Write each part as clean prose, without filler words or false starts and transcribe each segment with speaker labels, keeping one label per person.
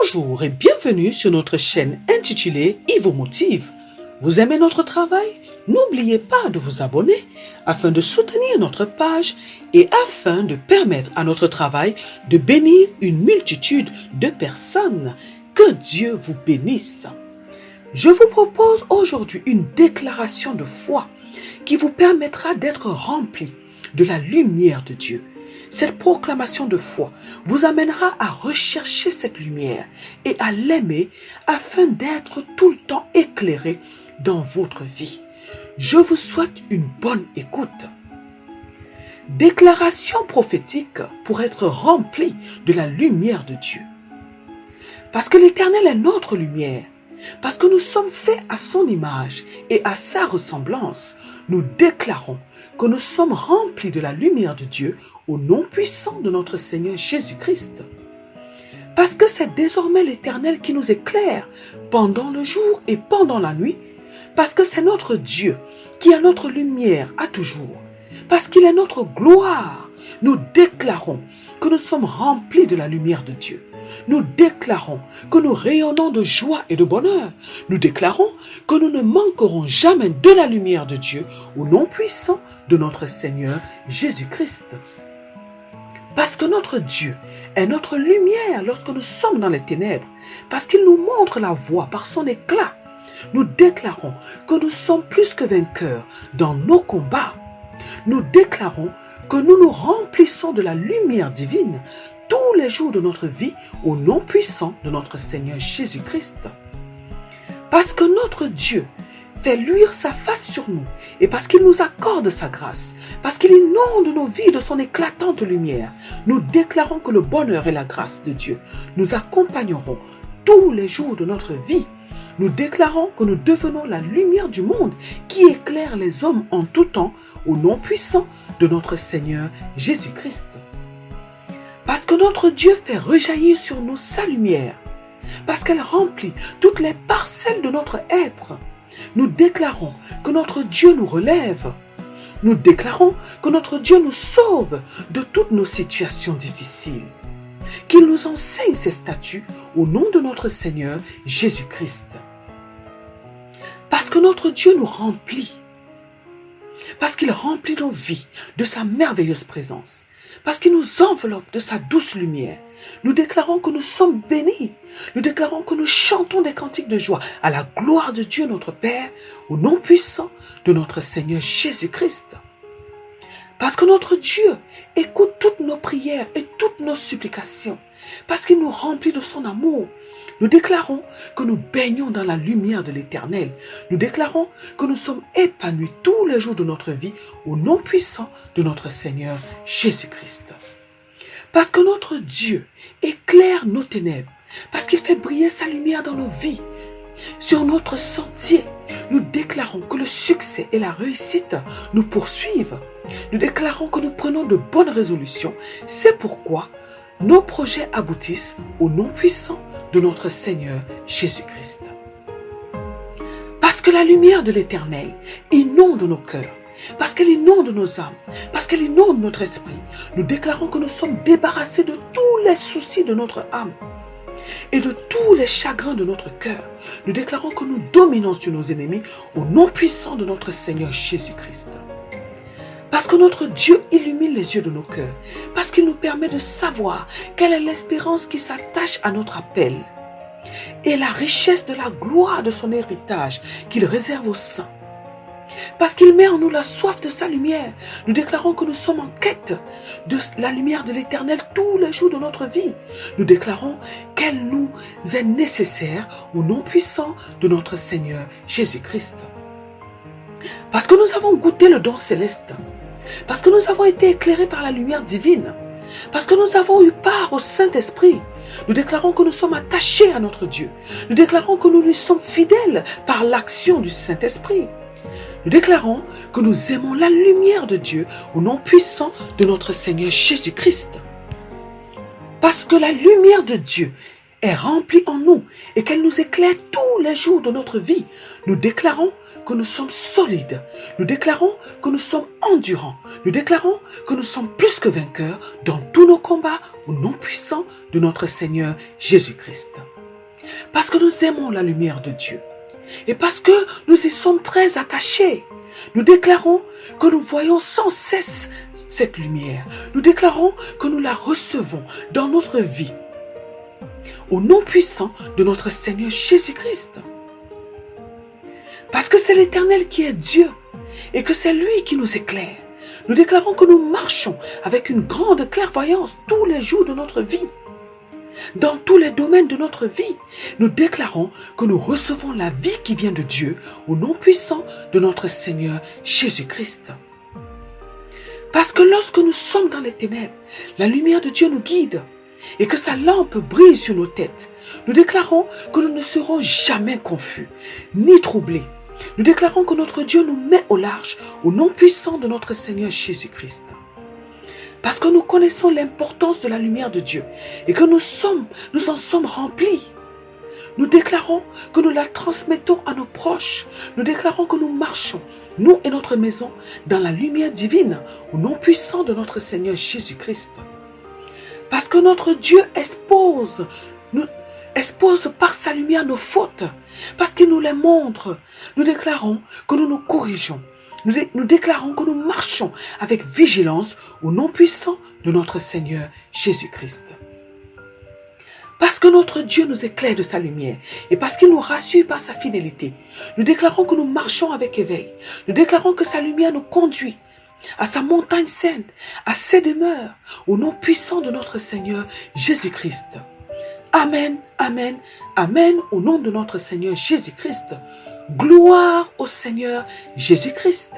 Speaker 1: Bonjour et bienvenue sur notre chaîne intitulée « Il vous motive ». Vous aimez notre travail? N'oubliez pas de vous abonner afin de soutenir notre page et afin de permettre à notre travail de bénir une multitude de personnes. Que Dieu vous bénisse. Je vous propose aujourd'hui une déclaration de foi qui vous permettra d'être rempli de la lumière de Dieu. Cette proclamation de foi vous amènera à rechercher cette lumière et à l'aimer afin d'être tout le temps éclairé dans votre vie. Je vous souhaite une bonne écoute. Déclaration prophétique pour être rempli de la lumière de Dieu. Parce que l'Éternel est notre lumière, parce que nous sommes faits à son image et à sa ressemblance, nous déclarons que nous sommes remplis de la lumière de Dieu au nom puissant de notre Seigneur Jésus-Christ. Parce que c'est désormais l'Éternel qui nous éclaire pendant le jour et pendant la nuit, parce que c'est notre Dieu qui est notre lumière à toujours, parce qu'il est notre gloire, nous déclarons que nous sommes remplis de la lumière de Dieu. Nous déclarons que nous rayonnons de joie et de bonheur. Nous déclarons que nous ne manquerons jamais de la lumière de Dieu au nom puissant de notre Seigneur Jésus-Christ. Parce que notre Dieu est notre lumière lorsque nous sommes dans les ténèbres, parce qu'il nous montre la voie par son éclat. Nous déclarons que nous sommes plus que vainqueurs dans nos combats. Nous déclarons que nous nous remplissons de la lumière divine tous les jours de notre vie au nom puissant de notre Seigneur Jésus-Christ. Parce que notre Dieu fait luire sa face sur nous et parce qu'il nous accorde sa grâce, parce qu'il inonde nos vies de son éclatante lumière, nous déclarons que le bonheur et la grâce de Dieu nous accompagneront tous les jours de notre vie. Nous déclarons que nous devenons la lumière du monde qui éclaire les hommes en tout temps au nom puissant de notre Seigneur Jésus-Christ. Parce que notre Dieu fait rejaillir sur nous sa lumière, parce qu'elle remplit toutes les parcelles de notre être, nous déclarons que notre Dieu nous relève. Nous déclarons que notre Dieu nous sauve de toutes nos situations difficiles, qu'il nous enseigne ses statuts au nom de notre Seigneur Jésus-Christ. Parce que notre Dieu nous remplit, parce qu'il remplit nos vies de sa merveilleuse présence, parce qu'il nous enveloppe de sa douce lumière, nous déclarons que nous sommes bénis. Nous déclarons que nous chantons des cantiques de joie à la gloire de Dieu notre Père, au nom puissant de notre Seigneur Jésus-Christ. Parce que notre Dieu écoute toutes nos prières et toutes nos supplications, parce qu'il nous remplit de son amour. Nous déclarons que nous baignons dans la lumière de l'Éternel. Nous déclarons que nous sommes épanouis tous les jours de notre vie au nom puissant de notre Seigneur Jésus-Christ. Parce que notre Dieu éclaire nos ténèbres, parce qu'il fait briller sa lumière dans nos vies. Sur notre sentier, nous déclarons que le succès et la réussite nous poursuivent. Nous déclarons que nous prenons de bonnes résolutions. C'est pourquoi nos projets aboutissent au nom puissant de notre Seigneur Jésus-Christ. Parce que la lumière de l'Éternel inonde nos cœurs, parce qu'elle inonde nos âmes, parce qu'elle inonde notre esprit, nous déclarons que nous sommes débarrassés de tous les soucis de notre âme et de tous les chagrins de notre cœur. Nous déclarons que nous dominons sur nos ennemis au nom puissant de notre Seigneur Jésus-Christ. Parce que notre Dieu illumine les yeux de nos cœurs, parce qu'il nous permet de savoir quelle est l'espérance qui s'attache à notre appel et la richesse de la gloire de son héritage qu'il réserve aux saints. Parce qu'il met en nous la soif de sa lumière, nous déclarons que nous sommes en quête de la lumière de l'Éternel tous les jours de notre vie. Nous déclarons qu'elle nous est nécessaire au nom puissant de notre Seigneur Jésus-Christ. Parce que nous avons goûté le don céleste, parce que nous avons été éclairés par la lumière divine, parce que nous avons eu part au Saint-Esprit, nous déclarons que nous sommes attachés à notre Dieu. Nous déclarons que nous lui sommes fidèles par l'action du Saint-Esprit. Nous déclarons que nous aimons la lumière de Dieu au nom puissant de notre Seigneur Jésus-Christ. Parce que la lumière de Dieu est remplie en nous et qu'elle nous éclaire tous les jours de notre vie, nous déclarons que nous sommes solides. Nous déclarons que nous sommes endurants. Nous déclarons que nous sommes plus que vainqueurs dans tous nos combats au nom puissant de notre Seigneur Jésus-Christ. Parce que nous aimons la lumière de Dieu. Et parce que nous y sommes très attachés. Nous déclarons que nous voyons sans cesse cette lumière. Nous déclarons que nous la recevons dans notre vie. Au nom puissant de notre Seigneur Jésus-Christ. Parce que c'est l'Éternel qui est Dieu et que c'est lui qui nous éclaire. Nous déclarons que nous marchons avec une grande clairvoyance tous les jours de notre vie. Dans tous les domaines de notre vie, nous déclarons que nous recevons la vie qui vient de Dieu au nom puissant de notre Seigneur Jésus-Christ. Parce que lorsque nous sommes dans les ténèbres, la lumière de Dieu nous guide et que sa lampe brille sur nos têtes. Nous déclarons que nous ne serons jamais confus, ni troublés. Nous déclarons que notre Dieu nous met au large au nom puissant de notre Seigneur Jésus-Christ. Parce que nous connaissons l'importance de la lumière de Dieu et que nous en sommes remplis. Nous déclarons que nous la transmettons à nos proches. Nous déclarons que nous marchons, nous et notre maison, dans la lumière divine au nom puissant de notre Seigneur Jésus-Christ. Parce que notre Dieu expose par sa lumière nos fautes. Parce qu'il nous les montre. Nous déclarons que nous nous corrigeons. Nous déclarons que nous marchons avec vigilance au nom puissant de notre Seigneur Jésus-Christ. Parce que notre Dieu nous éclaire de sa lumière et parce qu'il nous rassure par sa fidélité, nous déclarons que nous marchons avec éveil. Nous déclarons que sa lumière nous conduit à sa montagne sainte, à ses demeures, au nom puissant de notre Seigneur Jésus-Christ. Amen, amen, amen, au nom de notre Seigneur Jésus-Christ. Gloire au Seigneur Jésus-Christ.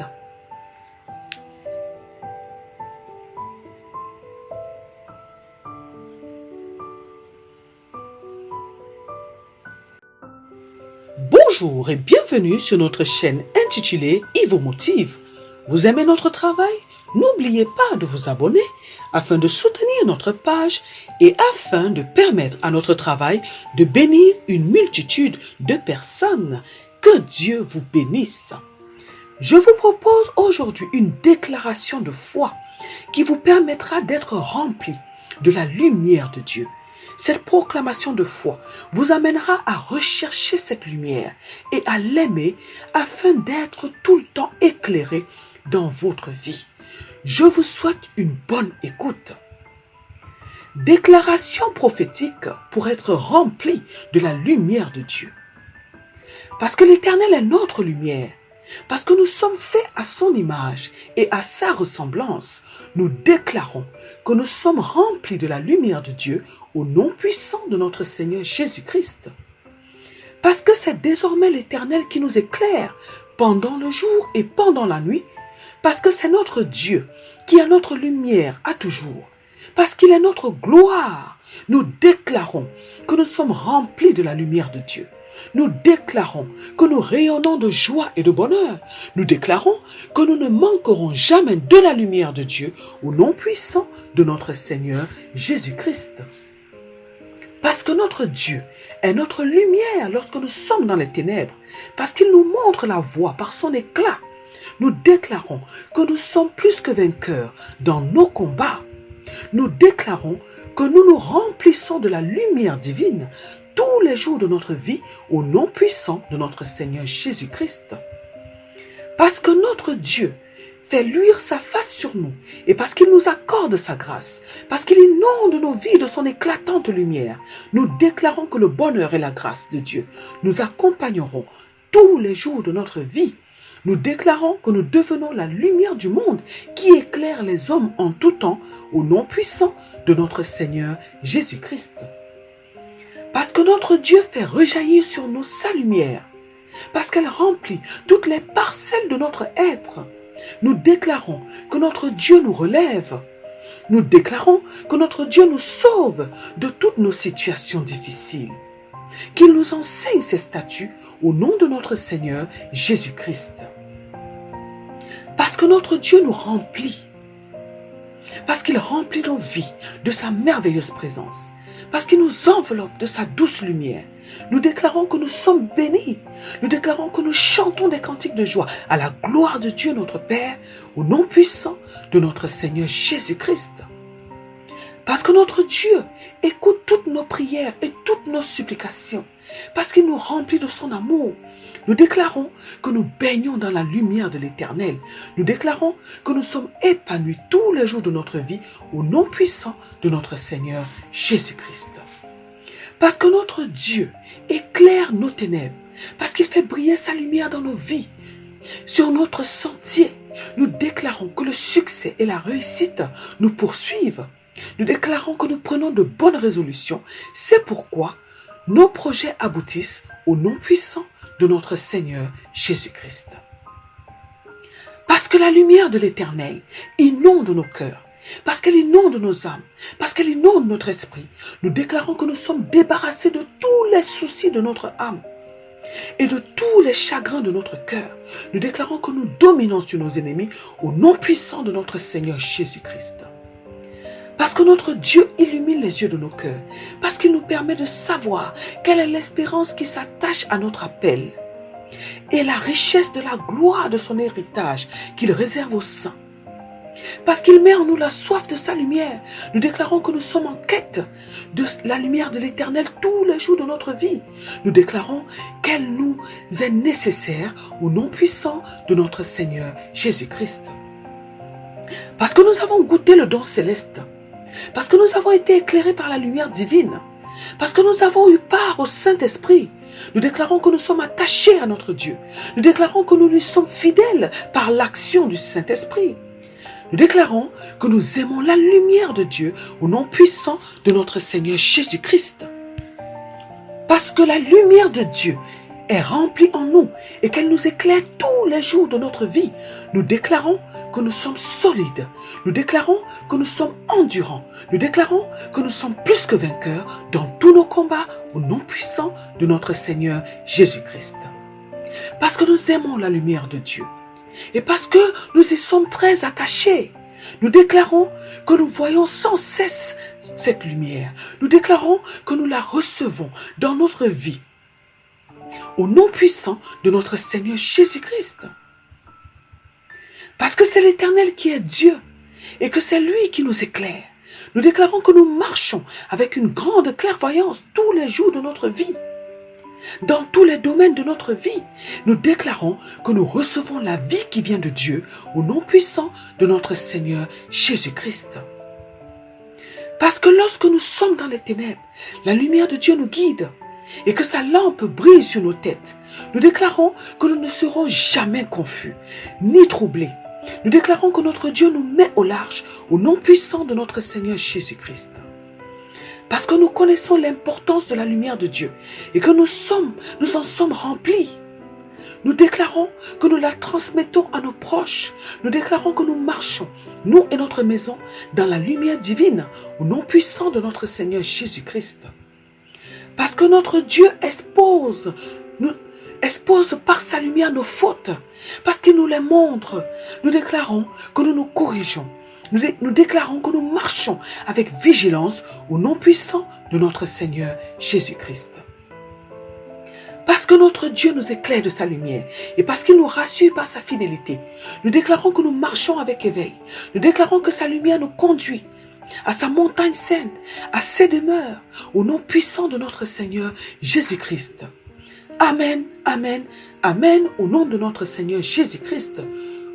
Speaker 1: Bonjour et bienvenue sur notre chaîne intitulée Yves Motive. Vous aimez notre travail? N'oubliez pas de vous abonner afin de soutenir notre page et afin de permettre à notre travail de bénir une multitude de personnes. Que Dieu vous bénisse. Je vous propose aujourd'hui une déclaration de foi qui vous permettra d'être rempli de la lumière de Dieu. Cette proclamation de foi vous amènera à rechercher cette lumière et à l'aimer afin d'être tout le temps éclairé dans votre vie. Je vous souhaite une bonne écoute. Déclaration prophétique pour être rempli de la lumière de Dieu. Parce que l'Éternel est notre lumière, parce que nous sommes faits à son image et à sa ressemblance, nous déclarons que nous sommes remplis de la lumière de Dieu au nom puissant de notre Seigneur Jésus-Christ. Parce que c'est désormais l'Éternel qui nous éclaire pendant le jour et pendant la nuit, parce que c'est notre Dieu qui est notre lumière à toujours, parce qu'il est notre gloire, nous déclarons que nous sommes remplis de la lumière de Dieu. Nous déclarons que nous rayonnons de joie et de bonheur. Nous déclarons que nous ne manquerons jamais de la lumière de Dieu au nom puissant de notre Seigneur Jésus-Christ. Parce que notre Dieu est notre lumière lorsque nous sommes dans les ténèbres, parce qu'il nous montre la voie par son éclat. Nous déclarons que nous sommes plus que vainqueurs dans nos combats. Nous déclarons que nous nous remplissons de la lumière divine tous les jours de notre vie au nom puissant de notre Seigneur Jésus-Christ. Parce que notre Dieu fait luire sa face sur nous et parce qu'il nous accorde sa grâce, parce qu'il inonde nos vies de son éclatante lumière, nous déclarons que le bonheur et la grâce de Dieu nous accompagneront tous les jours de notre vie. Nous déclarons que nous devenons la lumière du monde qui éclaire les hommes en tout temps au nom puissant de notre Seigneur Jésus-Christ. Parce que notre Dieu fait rejaillir sur nous sa lumière, parce qu'elle remplit toutes les parcelles de notre être. Nous déclarons que notre Dieu nous relève. Nous déclarons que notre Dieu nous sauve de toutes nos situations difficiles. Qu'il nous enseigne ses statuts au nom de notre Seigneur Jésus-Christ. Parce que notre Dieu nous remplit. Parce qu'il remplit nos vies de sa merveilleuse présence. Parce qu'il nous enveloppe de sa douce lumière. Nous déclarons que nous sommes bénis. Nous déclarons que nous chantons des cantiques de joie à la gloire de Dieu notre Père, au nom puissant de notre Seigneur Jésus-Christ. Parce que notre Dieu écoute toutes nos prières et toutes toutes nos supplications, parce qu'il nous remplit de son amour. Nous déclarons que nous baignons dans la lumière de l'Éternel. Nous déclarons que nous sommes épanouis tous les jours de notre vie au nom puissant de notre Seigneur Jésus-Christ. Parce que notre Dieu éclaire nos ténèbres, parce qu'il fait briller sa lumière dans nos vies. Sur notre sentier, nous déclarons que le succès et la réussite nous poursuivent. Nous déclarons que nous prenons de bonnes résolutions. C'est pourquoi nos projets aboutissent au nom puissant de notre Seigneur Jésus-Christ. Parce que la lumière de l'Éternel inonde nos cœurs, parce qu'elle inonde nos âmes, parce qu'elle inonde notre esprit, nous déclarons que nous sommes débarrassés de tous les soucis de notre âme et de tous les chagrins de notre cœur. Nous déclarons que nous dominons sur nos ennemis au nom puissant de notre Seigneur Jésus-Christ. Parce que notre Dieu illumine les yeux de nos cœurs, parce qu'il nous permet de savoir quelle est l'espérance qui s'attache à notre appel et la richesse de la gloire de son héritage qu'il réserve aux saints. Parce qu'il met en nous la soif de sa lumière, nous déclarons que nous sommes en quête de la lumière de l'Éternel tous les jours de notre vie. Nous déclarons qu'elle nous est nécessaire au nom puissant de notre Seigneur Jésus-Christ. Parce que nous avons goûté le don céleste, parce que nous avons été éclairés par la lumière divine, parce que nous avons eu part au Saint-Esprit, nous déclarons que nous sommes attachés à notre Dieu. Nous déclarons que nous lui sommes fidèles par l'action du Saint-Esprit. Nous déclarons que nous aimons la lumière de Dieu au nom puissant de notre Seigneur Jésus-Christ. Parce que la lumière de Dieu est remplie en nous et qu'elle nous éclaire tous les jours de notre vie, nous déclarons que nous sommes solides. Nous déclarons que nous sommes endurants. Nous déclarons que nous sommes plus que vainqueurs dans tous nos combats au nom puissant de notre Seigneur Jésus-Christ. Parce que nous aimons la lumière de Dieu et parce que nous y sommes très attachés, nous déclarons que nous voyons sans cesse cette lumière. Nous déclarons que nous la recevons dans notre vie au nom puissant de notre Seigneur Jésus-Christ. Parce que c'est l'Éternel qui est Dieu et que c'est lui qui nous éclaire. Nous déclarons que nous marchons avec une grande clairvoyance tous les jours de notre vie. Dans tous les domaines de notre vie, nous déclarons que nous recevons la vie qui vient de Dieu au nom puissant de notre Seigneur Jésus-Christ. Parce que lorsque nous sommes dans les ténèbres, la lumière de Dieu nous guide et que sa lampe brille sur nos têtes. Nous déclarons que nous ne serons jamais confus, ni troublés. Nous déclarons que notre Dieu nous met au large au nom puissant de notre Seigneur Jésus-Christ. Parce que nous connaissons l'importance de la lumière de Dieu et que nous en sommes remplis. Nous déclarons que nous la transmettons à nos proches. Nous déclarons que nous marchons, nous et notre maison, dans la lumière divine au nom puissant de notre Seigneur Jésus-Christ. Parce que notre Dieu expose par sa lumière nos fautes, parce qu'il nous les montre. Nous déclarons que nous nous corrigeons. Nous déclarons que nous marchons avec vigilance au nom puissant de notre Seigneur Jésus-Christ. Parce que notre Dieu nous éclaire de sa lumière et parce qu'il nous rassure par sa fidélité, nous déclarons que nous marchons avec éveil. Nous déclarons que sa lumière nous conduit à sa montagne sainte, à ses demeures, au nom puissant de notre Seigneur Jésus-Christ. Amen, amen, amen, au nom de notre Seigneur Jésus-Christ.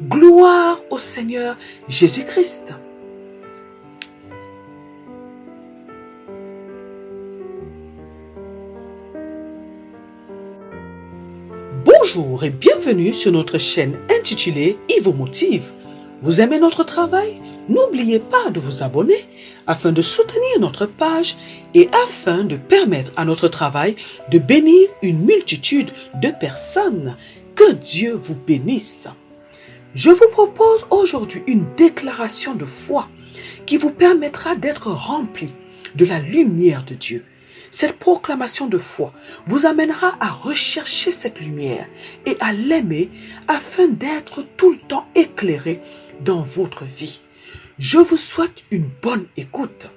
Speaker 1: Gloire au Seigneur Jésus-Christ. Bonjour et bienvenue sur notre chaîne intitulée Yves Motive. Vous aimez notre travail? N'oubliez pas de vous abonner afin de soutenir notre page et afin de permettre à notre travail de bénir une multitude de personnes. Que Dieu vous bénisse. Je vous propose aujourd'hui une déclaration de foi qui vous permettra d'être rempli de la lumière de Dieu. Cette proclamation de foi vous amènera à rechercher cette lumière et à l'aimer afin d'être tout le temps éclairé dans votre vie. Je vous souhaite une bonne écoute.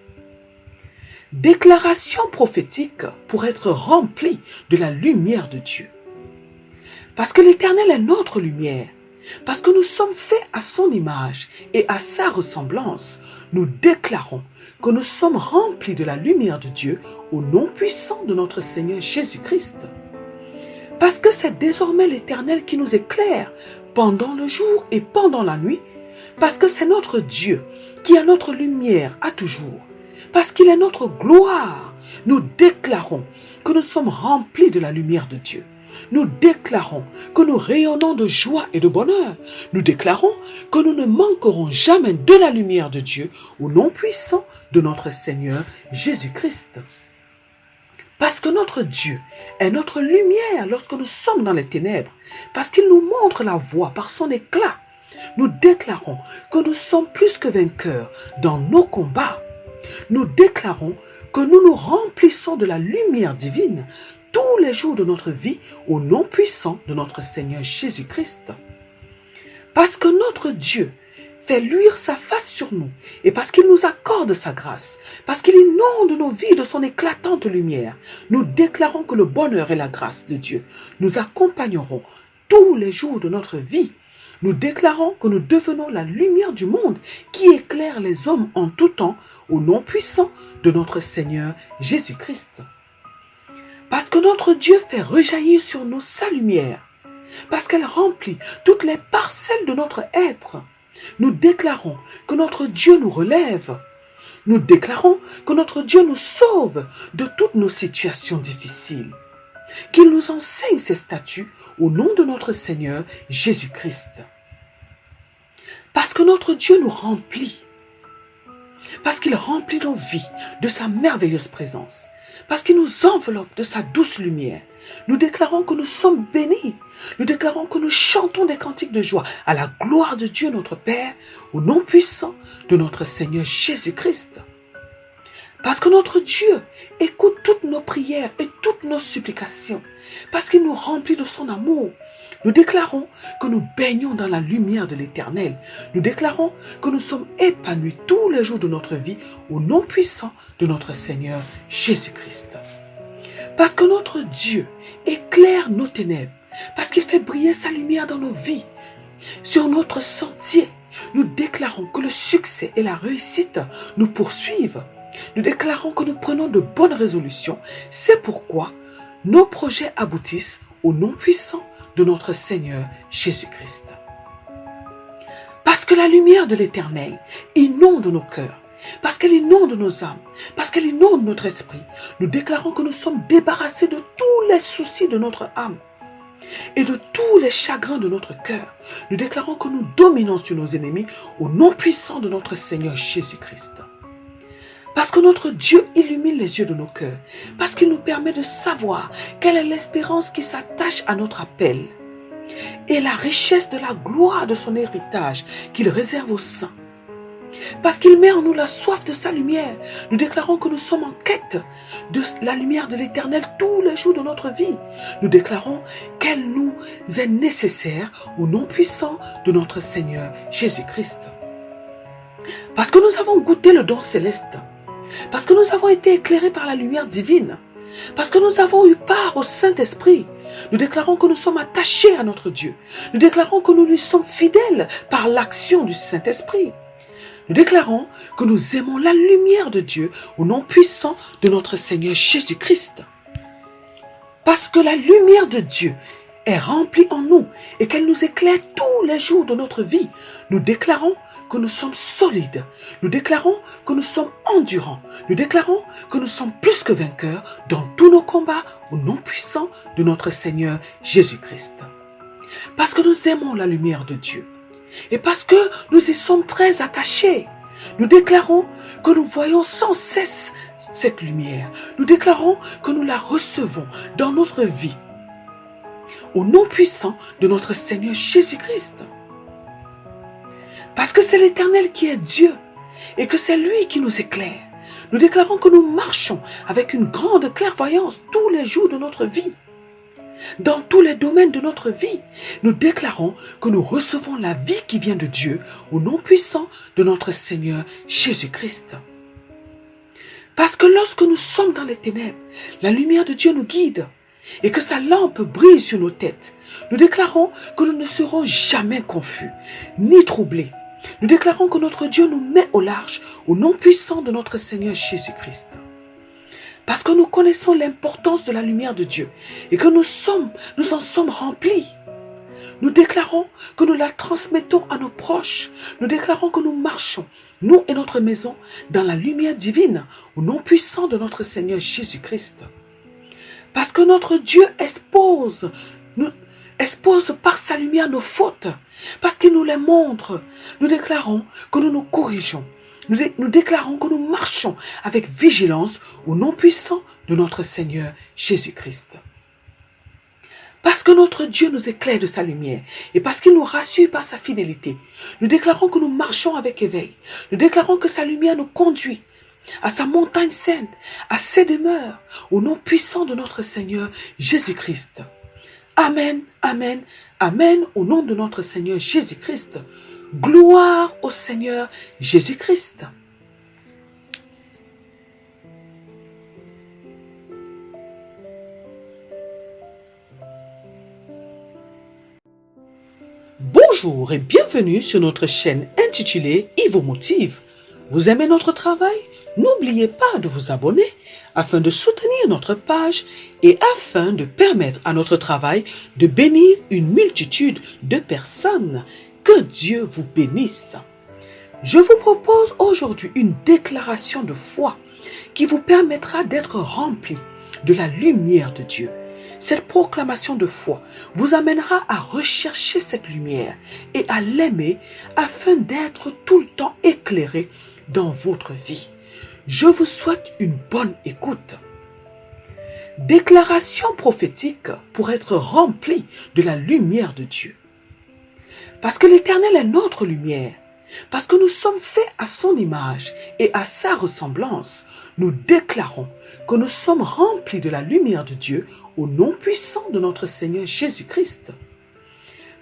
Speaker 1: Déclaration prophétique pour être rempli de la lumière de Dieu. Parce que l'Éternel est notre lumière, parce que nous sommes faits à son image et à sa ressemblance, nous déclarons que nous sommes remplis de la lumière de Dieu au nom puissant de notre Seigneur Jésus-Christ. Parce que c'est désormais l'Éternel qui nous éclaire pendant le jour et pendant la nuit, parce que c'est notre Dieu qui est notre lumière à toujours, parce qu'il est notre gloire. Nous déclarons que nous sommes remplis de la lumière de Dieu. Nous déclarons que nous rayonnons de joie et de bonheur. Nous déclarons que nous ne manquerons jamais de la lumière de Dieu au nom puissant de notre Seigneur Jésus-Christ. Parce que notre Dieu est notre lumière lorsque nous sommes dans les ténèbres, parce qu'il nous montre la voie par son éclat. Nous déclarons que nous sommes plus que vainqueurs dans nos combats. Nous déclarons que nous nous remplissons de la lumière divine tous les jours de notre vie au nom puissant de notre Seigneur Jésus-Christ. Parce que notre Dieu fait luire sa face sur nous et parce qu'il nous accorde sa grâce, parce qu'il inonde nos vies de son éclatante lumière, nous déclarons que le bonheur et la grâce de Dieu nous accompagneront tous les jours de notre vie. Nous déclarons que nous devenons la lumière du monde qui éclaire les hommes en tout temps au nom puissant de notre Seigneur Jésus-Christ. Parce que notre Dieu fait rejaillir sur nous sa lumière, parce qu'elle remplit toutes les parcelles de notre être. Nous déclarons que notre Dieu nous relève. Nous déclarons que notre Dieu nous sauve de toutes nos situations difficiles. Qu'il nous enseigne ses statuts au nom de notre Seigneur Jésus-Christ. Parce que notre Dieu nous remplit. Parce qu'il remplit nos vies de sa merveilleuse présence. Parce qu'il nous enveloppe de sa douce lumière. Nous déclarons que nous sommes bénis. Nous déclarons que nous chantons des cantiques de joie à la gloire de Dieu notre Père, au nom puissant de notre Seigneur Jésus-Christ. Parce que notre Dieu écoute toutes nos prières et toutes nos supplications. Parce qu'il nous remplit de son amour. Nous déclarons que nous baignons dans la lumière de l'Éternel. Nous déclarons que nous sommes épanouis tous les jours de notre vie au nom puissant de notre Seigneur Jésus-Christ. Parce que notre Dieu éclaire nos ténèbres, parce qu'il fait briller sa lumière dans nos vies. Sur notre sentier, nous déclarons que le succès et la réussite nous poursuivent. Nous déclarons que nous prenons de bonnes résolutions. C'est pourquoi nos projets aboutissent au nom puissant de notre Seigneur Jésus-Christ. Parce que la lumière de l'Éternel inonde nos cœurs, parce qu'elle inonde nos âmes, parce qu'elle inonde notre esprit, nous déclarons que nous sommes débarrassés de tous les soucis de notre âme et de tous les chagrins de notre cœur. Nous déclarons que nous dominons sur nos ennemis au nom puissant de notre Seigneur Jésus-Christ. Parce que notre Dieu illumine les yeux de nos cœurs, parce qu'il nous permet de savoir quelle est l'espérance qui s'attache à notre appel et la richesse de la gloire de son héritage qu'il réserve aux saints. Parce qu'il met en nous la soif de sa lumière, nous déclarons que nous sommes en quête de la lumière de l'Éternel tous les jours de notre vie. Nous déclarons qu'elle nous est nécessaire au nom puissant de notre Seigneur Jésus-Christ. Parce que nous avons goûté le don céleste, parce que nous avons été éclairés par la lumière divine, parce que nous avons eu part au Saint-Esprit, nous déclarons que nous sommes attachés à notre Dieu. Nous déclarons que nous lui sommes fidèles par l'action du Saint-Esprit. Nous déclarons que nous aimons la lumière de Dieu au nom puissant de notre Seigneur Jésus-Christ. Parce que la lumière de Dieu est remplie en nous et qu'elle nous éclaire tous les jours de notre vie, nous déclarons que nous sommes solides. Nous déclarons que nous sommes endurants. Nous déclarons que nous sommes plus que vainqueurs dans tous nos combats au nom puissant de notre Seigneur Jésus-Christ. Parce que nous aimons la lumière de Dieu et parce que nous y sommes très attachés, nous déclarons que nous voyons sans cesse cette lumière. Nous déclarons que nous la recevons dans notre vie au nom puissant de notre Seigneur Jésus-Christ. Parce que c'est l'Éternel qui est Dieu et que c'est lui qui nous éclaire. Nous déclarons que nous marchons avec une grande clairvoyance tous les jours de notre vie. Dans tous les domaines de notre vie, nous déclarons que nous recevons la vie qui vient de Dieu au nom puissant de notre Seigneur Jésus-Christ. Parce que lorsque nous sommes dans les ténèbres, la lumière de Dieu nous guide et que sa lampe brille sur nos têtes. Nous déclarons que nous ne serons jamais confus, ni troublés, Nous déclarons que notre Dieu nous met au large au nom puissant de notre Seigneur Jésus-Christ. Parce que nous connaissons l'importance de la lumière de Dieu et que nous en sommes remplis. Nous déclarons que nous la transmettons à nos proches. Nous déclarons que nous marchons, nous et notre maison, dans la lumière divine au nom puissant de notre Seigneur Jésus-Christ. Parce que notre Dieu expose par sa lumière nos fautes, parce qu'il nous les montre. Nous déclarons que nous nous corrigeons. Nous déclarons que nous marchons avec vigilance au nom puissant de notre Seigneur Jésus-Christ. Parce que notre Dieu nous éclaire de sa lumière et parce qu'il nous rassure par sa fidélité, nous déclarons que nous marchons avec éveil. Nous déclarons que sa lumière nous conduit à sa montagne sainte, à ses demeures, au nom puissant de notre Seigneur Jésus-Christ. Amen, amen, amen, au nom de notre Seigneur Jésus-Christ. Gloire au Seigneur Jésus-Christ. Bonjour et bienvenue sur notre chaîne intitulée Ivo Motive. Vous aimez notre travail? N'oubliez pas de vous abonner afin de soutenir notre page et afin de permettre à notre travail de bénir une multitude de personnes. Que Dieu vous bénisse. Je vous propose aujourd'hui une déclaration de foi qui vous permettra d'être rempli de la lumière de Dieu. Cette proclamation de foi vous amènera à rechercher cette lumière et à l'aimer afin d'être tout le temps éclairé dans votre vie. Je vous souhaite une bonne écoute. Déclaration prophétique pour être rempli de la lumière de Dieu. Parce que l'Éternel est notre lumière, parce que nous sommes faits à son image et à sa ressemblance, nous déclarons que nous sommes remplis de la lumière de Dieu au nom puissant de notre Seigneur Jésus-Christ.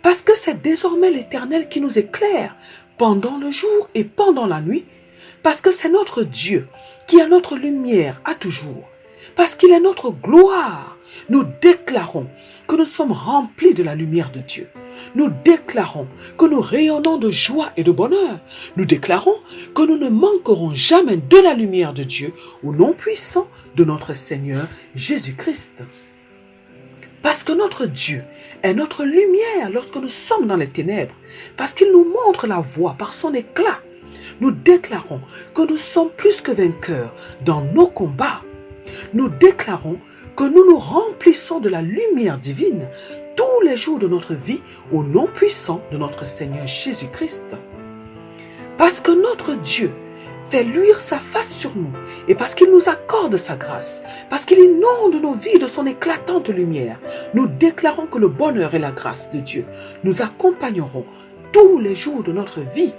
Speaker 1: Parce que c'est désormais l'Éternel qui nous éclaire pendant le jour et pendant la nuit, parce que c'est notre Dieu qui est notre lumière à toujours, parce qu'il est notre gloire, nous déclarons que nous sommes remplis de la lumière de Dieu. Nous déclarons que nous rayonnons de joie et de bonheur. Nous déclarons que nous ne manquerons jamais de la lumière de Dieu au nom puissant de notre Seigneur Jésus-Christ. Parce que notre Dieu est notre lumière lorsque nous sommes dans les ténèbres, parce qu'il nous montre la voie par son éclat. Nous déclarons que nous sommes plus que vainqueurs dans nos combats. Nous déclarons que nous nous remplissons de la lumière divine tous les jours de notre vie au nom puissant de notre Seigneur Jésus-Christ. Parce que notre Dieu fait luire sa face sur nous et parce qu'il nous accorde sa grâce, parce qu'il inonde nos vies de son éclatante lumière, nous déclarons que le bonheur et la grâce de Dieu nous accompagneront tous les jours de notre vie.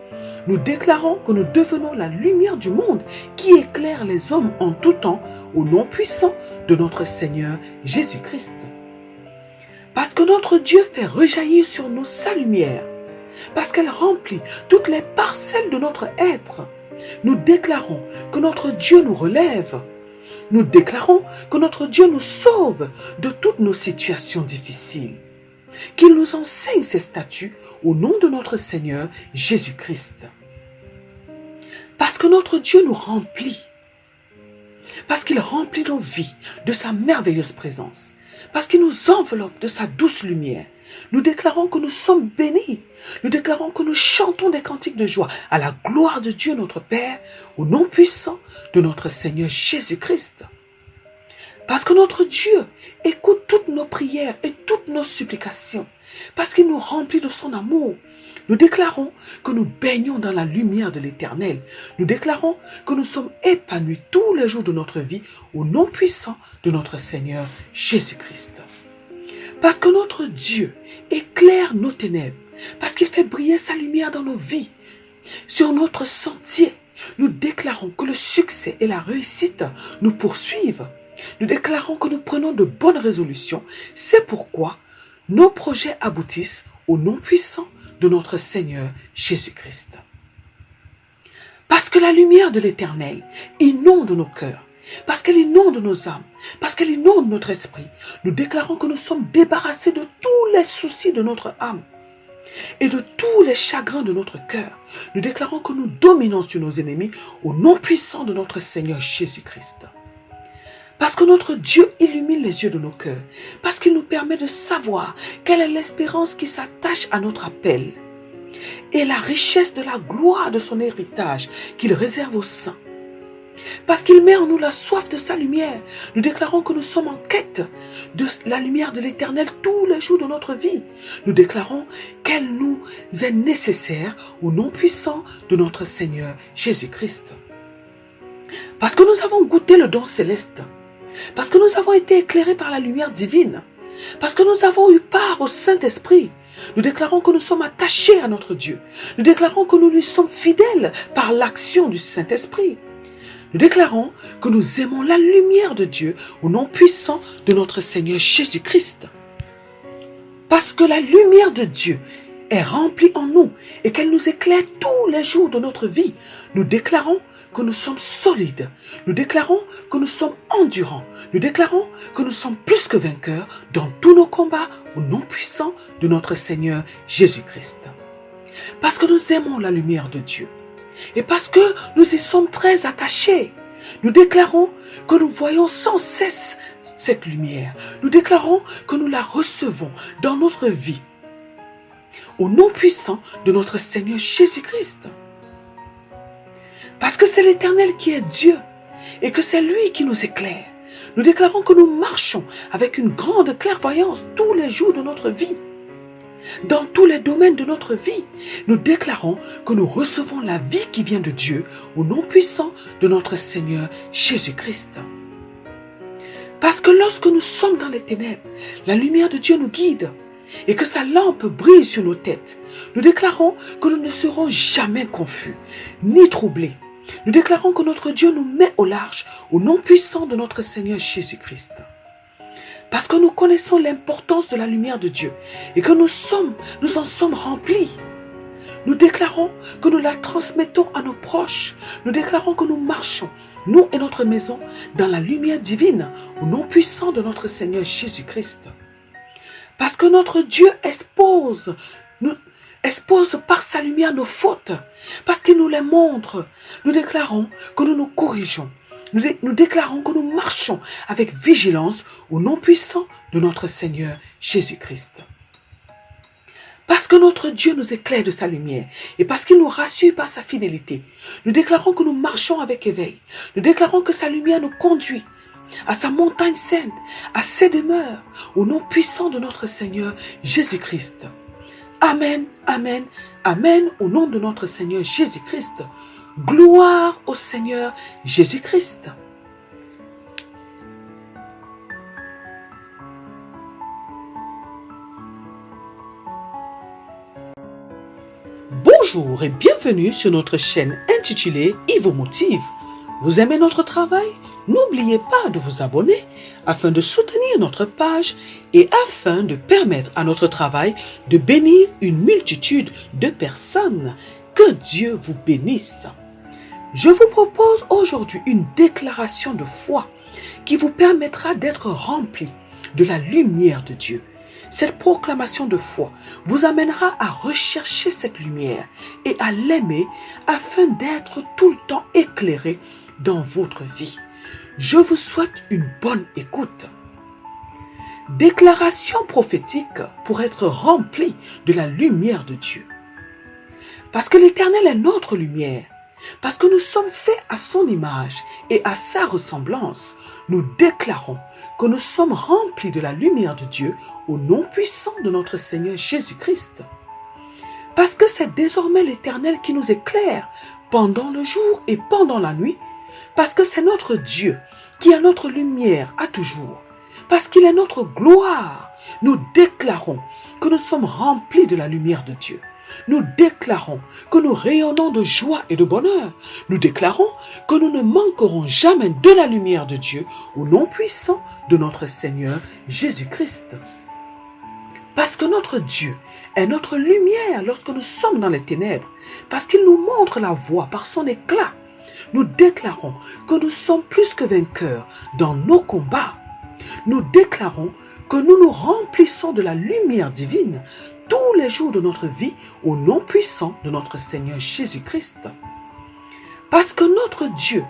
Speaker 1: Nous déclarons que nous devenons la lumière du monde qui éclaire les hommes en tout temps au nom puissant de notre Seigneur Jésus-Christ. Parce que notre Dieu fait rejaillir sur nous sa lumière, parce qu'elle remplit toutes les parcelles de notre être, nous déclarons que notre Dieu nous relève. Nous déclarons que notre Dieu nous sauve de toutes nos situations difficiles, qu'il nous enseigne ses statuts au nom de notre Seigneur Jésus-Christ. Parce que notre Dieu nous remplit, parce qu'il remplit nos vies de sa merveilleuse présence, parce qu'il nous enveloppe de sa douce lumière, nous déclarons que nous sommes bénis. Nous déclarons que nous chantons des cantiques de joie à la gloire de Dieu notre Père, au nom puissant de notre Seigneur Jésus-Christ. Parce que notre Dieu écoute toutes nos prières et toutes nos supplications, parce qu'il nous remplit de son amour. Nous déclarons que nous baignons dans la lumière de l'Éternel. Nous déclarons que nous sommes épanouis tous les jours de notre vie au nom puissant de notre Seigneur Jésus-Christ. Parce que notre Dieu éclaire nos ténèbres, parce qu'il fait briller sa lumière dans nos vies. Sur notre sentier, nous déclarons que le succès et la réussite nous poursuivent. Nous déclarons que nous prenons de bonnes résolutions. C'est pourquoi nos projets aboutissent au nom puissant de notre Seigneur Jésus-Christ. Parce que la lumière de l'Éternel inonde nos cœurs, parce qu'elle inonde nos âmes, parce qu'elle inonde notre esprit, nous déclarons que nous sommes débarrassés de tous les soucis de notre âme. et de tous les chagrins de notre cœur, nous déclarons que nous dominons sur nos ennemis au nom puissant de notre Seigneur Jésus-Christ. Parce que notre Dieu illumine les yeux de nos cœurs, parce qu'il nous permet de savoir quelle est l'espérance qui s'attache à notre appel et la richesse de la gloire de son héritage qu'il réserve aux saints. Parce qu'il met en nous la soif de sa lumière, nous déclarons que nous sommes en quête de la lumière de l'Éternel tous les jours de notre vie. Nous déclarons qu'elle nous est nécessaire au nom puissant de notre Seigneur Jésus-Christ. Parce que nous avons goûté le don céleste, parce que nous avons été éclairés par la lumière divine, parce que nous avons eu part au Saint-Esprit, nous déclarons que nous sommes attachés à notre Dieu. Nous déclarons que nous lui sommes fidèles par l'action du Saint-Esprit. Nous déclarons que nous aimons la lumière de Dieu au nom puissant de notre Seigneur Jésus-Christ. Parce que la lumière de Dieu est remplie en nous et qu'elle nous éclaire tous les jours de notre vie, nous déclarons que nous sommes solides. Nous déclarons que nous sommes endurants. Nous déclarons que nous sommes plus que vainqueurs dans tous nos combats au nom puissant de notre Seigneur Jésus-Christ. Parce que nous aimons la lumière de Dieu. Et parce que nous y sommes très attachés, nous déclarons que nous voyons sans cesse cette lumière. Nous déclarons que nous la recevons dans notre vie. Au nom puissant de notre Seigneur Jésus-Christ. Parce que c'est l'Éternel qui est Dieu et que c'est lui qui nous éclaire. Nous déclarons que nous marchons avec une grande clairvoyance tous les jours de notre vie. Dans tous les domaines de notre vie, nous déclarons que nous recevons la vie qui vient de Dieu au nom puissant de notre Seigneur Jésus-Christ. Parce que lorsque nous sommes dans les ténèbres, la lumière de Dieu nous guide et que sa lampe brille sur nos têtes. Nous déclarons que nous ne serons jamais confus, ni troublés. Nous déclarons que notre Dieu nous met au large au nom puissant de notre Seigneur Jésus-Christ. Parce que nous connaissons l'importance de la lumière de Dieu et que nous en sommes remplis. Nous déclarons que nous la transmettons à nos proches. Nous déclarons que nous marchons, nous et notre maison, dans la lumière divine au nom puissant de notre Seigneur Jésus-Christ. Parce que notre Dieu expose par sa lumière nos fautes, parce qu'il nous les montre. Nous déclarons que nous nous corrigeons. Nous déclarons que nous marchons avec vigilance au nom puissant de notre Seigneur Jésus-Christ. Parce que notre Dieu nous éclaire de sa lumière et parce qu'il nous rassure par sa fidélité, nous déclarons que nous marchons avec éveil. Nous déclarons que sa lumière nous conduit à sa montagne sainte, à ses demeures, au nom puissant de notre Seigneur Jésus-Christ. Amen, amen, amen, au nom de notre Seigneur Jésus-Christ. Gloire au Seigneur Jésus-Christ. Bonjour et bienvenue sur notre chaîne intitulée Yves Motive. Vous aimez notre travail? N'oubliez pas de vous abonner afin de soutenir notre page et afin de permettre à notre travail de bénir une multitude de personnes. Que Dieu vous bénisse. Je vous propose aujourd'hui une déclaration de foi qui vous permettra d'être rempli de la lumière de Dieu. Cette proclamation de foi vous amènera à rechercher cette lumière et à l'aimer afin d'être tout le temps éclairé dans votre vie. Je vous souhaite une bonne écoute. Déclaration prophétique pour être rempli de la lumière de Dieu. Parce que l'Éternel est notre lumière, parce que nous sommes faits à son image et à sa ressemblance, nous déclarons que nous sommes remplis de la lumière de Dieu au nom puissant de notre Seigneur Jésus-Christ. Parce que c'est désormais l'Éternel qui nous éclaire pendant le jour et pendant la nuit, parce que c'est notre Dieu qui est notre lumière à toujours, parce qu'il est notre gloire, nous déclarons que nous sommes remplis de la lumière de Dieu. Nous déclarons que nous rayonnons de joie et de bonheur. Nous déclarons que nous ne manquerons jamais de la lumière de Dieu au nom puissant de notre Seigneur Jésus-Christ. Parce que notre Dieu est notre lumière lorsque nous sommes dans les ténèbres, parce qu'il nous montre la voie par son éclat. Nous déclarons que nous sommes plus que vainqueurs dans nos combats. Nous déclarons que nous nous remplissons de la lumière divine tous les jours de notre vie au nom puissant de notre Seigneur Jésus-Christ. Parce que notre Dieu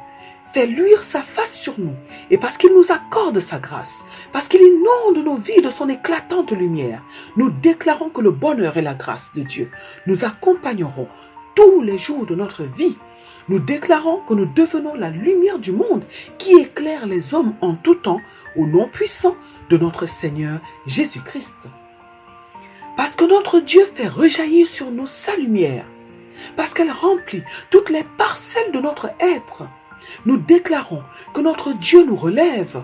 Speaker 1: fait luire sa face sur nous et parce qu'il nous accorde sa grâce, parce qu'il inonde nos vies de son éclatante lumière, nous déclarons que le bonheur et la grâce de Dieu nous accompagneront tous les jours de notre vie. Nous déclarons que nous devenons la lumière du monde qui éclaire les hommes en tout temps au nom puissant de notre Seigneur Jésus-Christ. Parce que notre Dieu fait rejaillir sur nous sa lumière, parce qu'elle remplit toutes les parcelles de notre être, nous déclarons que notre Dieu nous relève.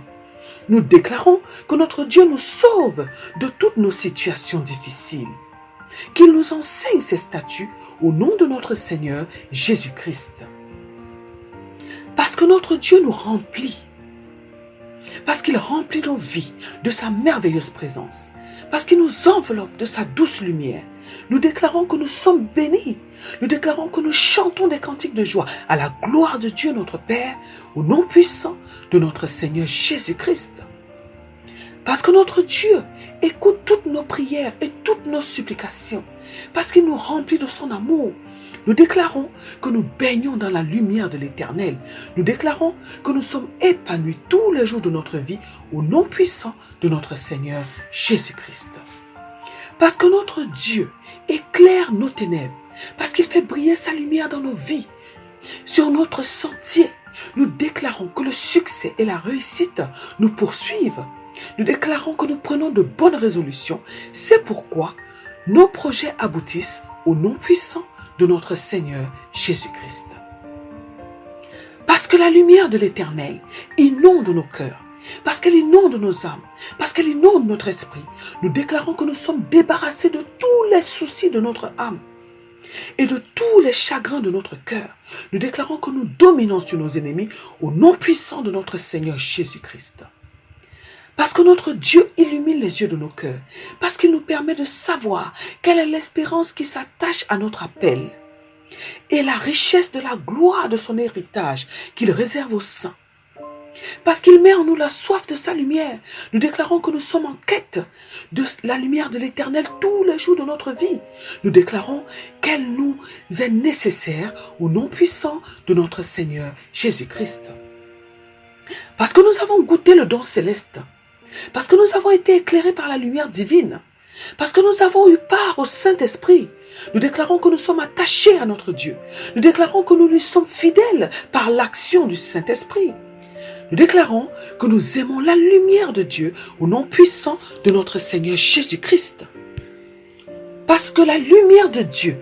Speaker 1: Nous déclarons que notre Dieu nous sauve de toutes nos situations difficiles, qu'il nous enseigne ses statuts au nom de notre Seigneur Jésus-Christ. Parce que notre Dieu nous remplit, parce qu'il remplit nos vies de sa merveilleuse présence, parce qu'il nous enveloppe de sa douce lumière, nous déclarons que nous sommes bénis. Nous déclarons que nous chantons des cantiques de joie à la gloire de Dieu notre Père, au nom puissant de notre Seigneur Jésus-Christ. Parce que notre Dieu écoute toutes nos prières et toutes nos supplications, parce qu'il nous remplit de son amour. Nous déclarons que nous baignons dans la lumière de l'Éternel. Nous déclarons que nous sommes épanouis tous les jours de notre vie au nom puissant de notre Seigneur Jésus-Christ. Parce que notre Dieu éclaire nos ténèbres, parce qu'il fait briller sa lumière dans nos vies. Sur notre sentier, nous déclarons que le succès et la réussite nous poursuivent. Nous déclarons que nous prenons de bonnes résolutions. C'est pourquoi nos projets aboutissent au nom puissant de notre Seigneur Jésus-Christ. Parce que la lumière de l'Éternel inonde nos cœurs, parce qu'elle inonde nos âmes, parce qu'elle inonde notre esprit, nous déclarons que nous sommes débarrassés de tous les soucis de notre âme et de tous les chagrins de notre cœur. Nous déclarons que nous dominons sur nos ennemis au nom puissant de notre Seigneur Jésus-Christ. Parce que notre Dieu illumine les yeux de nos cœurs, parce qu'il nous permet de savoir quelle est l'espérance qui s'attache à notre appel et la richesse de la gloire de son héritage qu'il réserve aux saints. Parce qu'il met en nous la soif de sa lumière, nous déclarons que nous sommes en quête de la lumière de l'Éternel tous les jours de notre vie. Nous déclarons qu'elle nous est nécessaire au nom puissant de notre Seigneur Jésus-Christ. Parce que nous avons goûté le don céleste, parce que nous avons été éclairés par la lumière divine, parce que nous avons eu part au Saint-Esprit, nous déclarons que nous sommes attachés à notre Dieu. Nous déclarons que nous lui sommes fidèles par l'action du Saint-Esprit. Nous déclarons que nous aimons la lumière de Dieu au nom puissant de notre Seigneur Jésus-Christ. Parce que la lumière de Dieu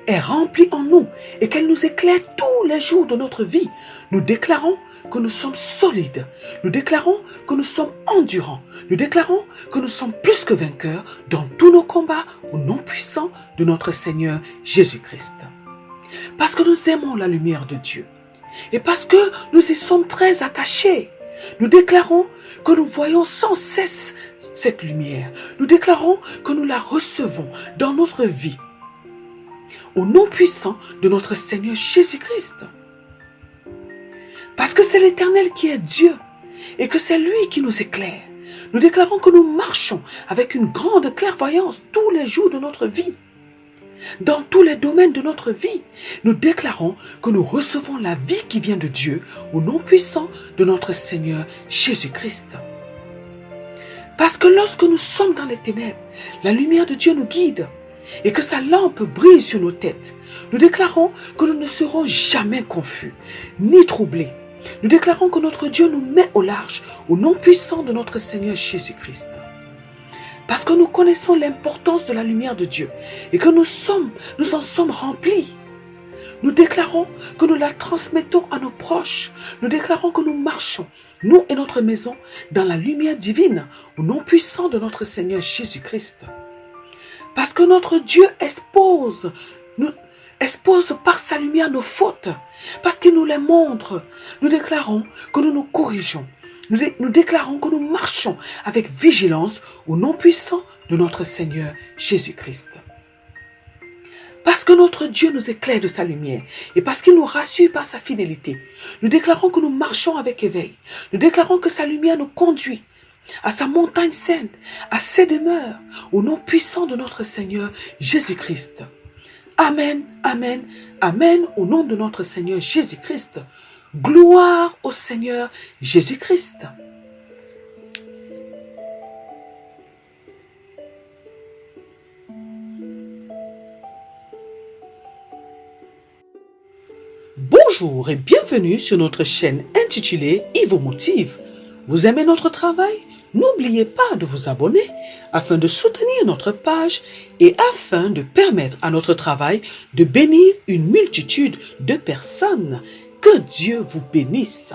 Speaker 1: est remplie en nous et qu'elle nous éclaire tous les jours de notre vie, nous déclarons que nous sommes solides. Nous déclarons que nous sommes endurants. Nous déclarons que nous sommes plus que vainqueurs dans tous nos combats au nom puissant de notre Seigneur Jésus-Christ. Parce que nous aimons la lumière de Dieu. Et parce que nous y sommes très attachés, nous déclarons que nous voyons sans cesse cette lumière. Nous déclarons que nous la recevons dans notre vie. Au nom puissant de notre Seigneur Jésus-Christ. Parce que c'est l'Éternel qui est Dieu et que c'est lui qui nous éclaire. Nous déclarons que nous marchons avec une grande clairvoyance tous les jours de notre vie. Dans tous les domaines de notre vie, nous déclarons que nous recevons la vie qui vient de Dieu au nom puissant de notre Seigneur Jésus-Christ. Parce que lorsque nous sommes dans les ténèbres, la lumière de Dieu nous guide et que sa lampe brille sur nos têtes. Nous déclarons que nous ne serons jamais confus ni troublés. Nous déclarons que notre Dieu nous met au large au nom puissant de notre Seigneur Jésus-Christ. Parce que nous connaissons l'importance de la lumière de Dieu et que nous en sommes remplis. Nous déclarons que nous la transmettons à nos proches. Nous déclarons que nous marchons, nous et notre maison, dans la lumière divine, au nom puissant de notre Seigneur Jésus-Christ. Parce que notre Dieu expose par sa lumière nos fautes, parce qu'il nous les montre. Nous déclarons que nous nous corrigeons. Nous déclarons que nous marchons avec vigilance au nom puissant de notre Seigneur Jésus-Christ. Parce que notre Dieu nous éclaire de sa lumière et parce qu'il nous rassure par sa fidélité, nous déclarons que nous marchons avec éveil. Nous déclarons que sa lumière nous conduit à sa montagne sainte, à ses demeures, au nom puissant de notre Seigneur Jésus-Christ. Amen, amen, amen, au nom de notre Seigneur Jésus-Christ. Gloire au Seigneur Jésus-Christ. Bonjour et bienvenue sur notre chaîne intitulée Ivo Motive. Vous aimez notre travail? N'oubliez pas de vous abonner afin de soutenir notre page et afin de permettre à notre travail de bénir une multitude de personnes. Que Dieu vous bénisse.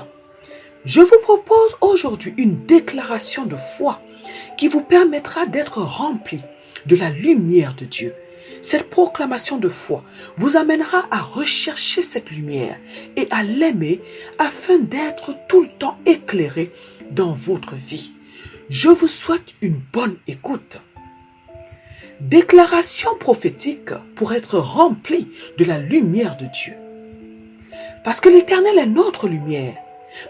Speaker 1: Je vous propose aujourd'hui une déclaration de foi qui vous permettra d'être rempli de la lumière de Dieu. Cette proclamation de foi vous amènera à rechercher cette lumière et à l'aimer afin d'être tout le temps éclairé dans votre vie. Je vous souhaite une bonne écoute. Déclaration prophétique pour être rempli de la lumière de Dieu. Parce que l'Éternel est notre lumière,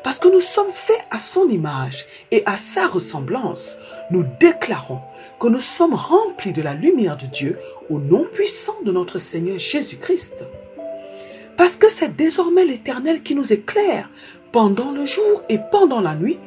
Speaker 1: parce que nous sommes faits à son image et à sa ressemblance, nous déclarons que nous sommes remplis de la lumière de Dieu au nom puissant de notre Seigneur Jésus-Christ. Parce que c'est désormais l'Éternel qui nous éclaire pendant le jour et pendant la nuit,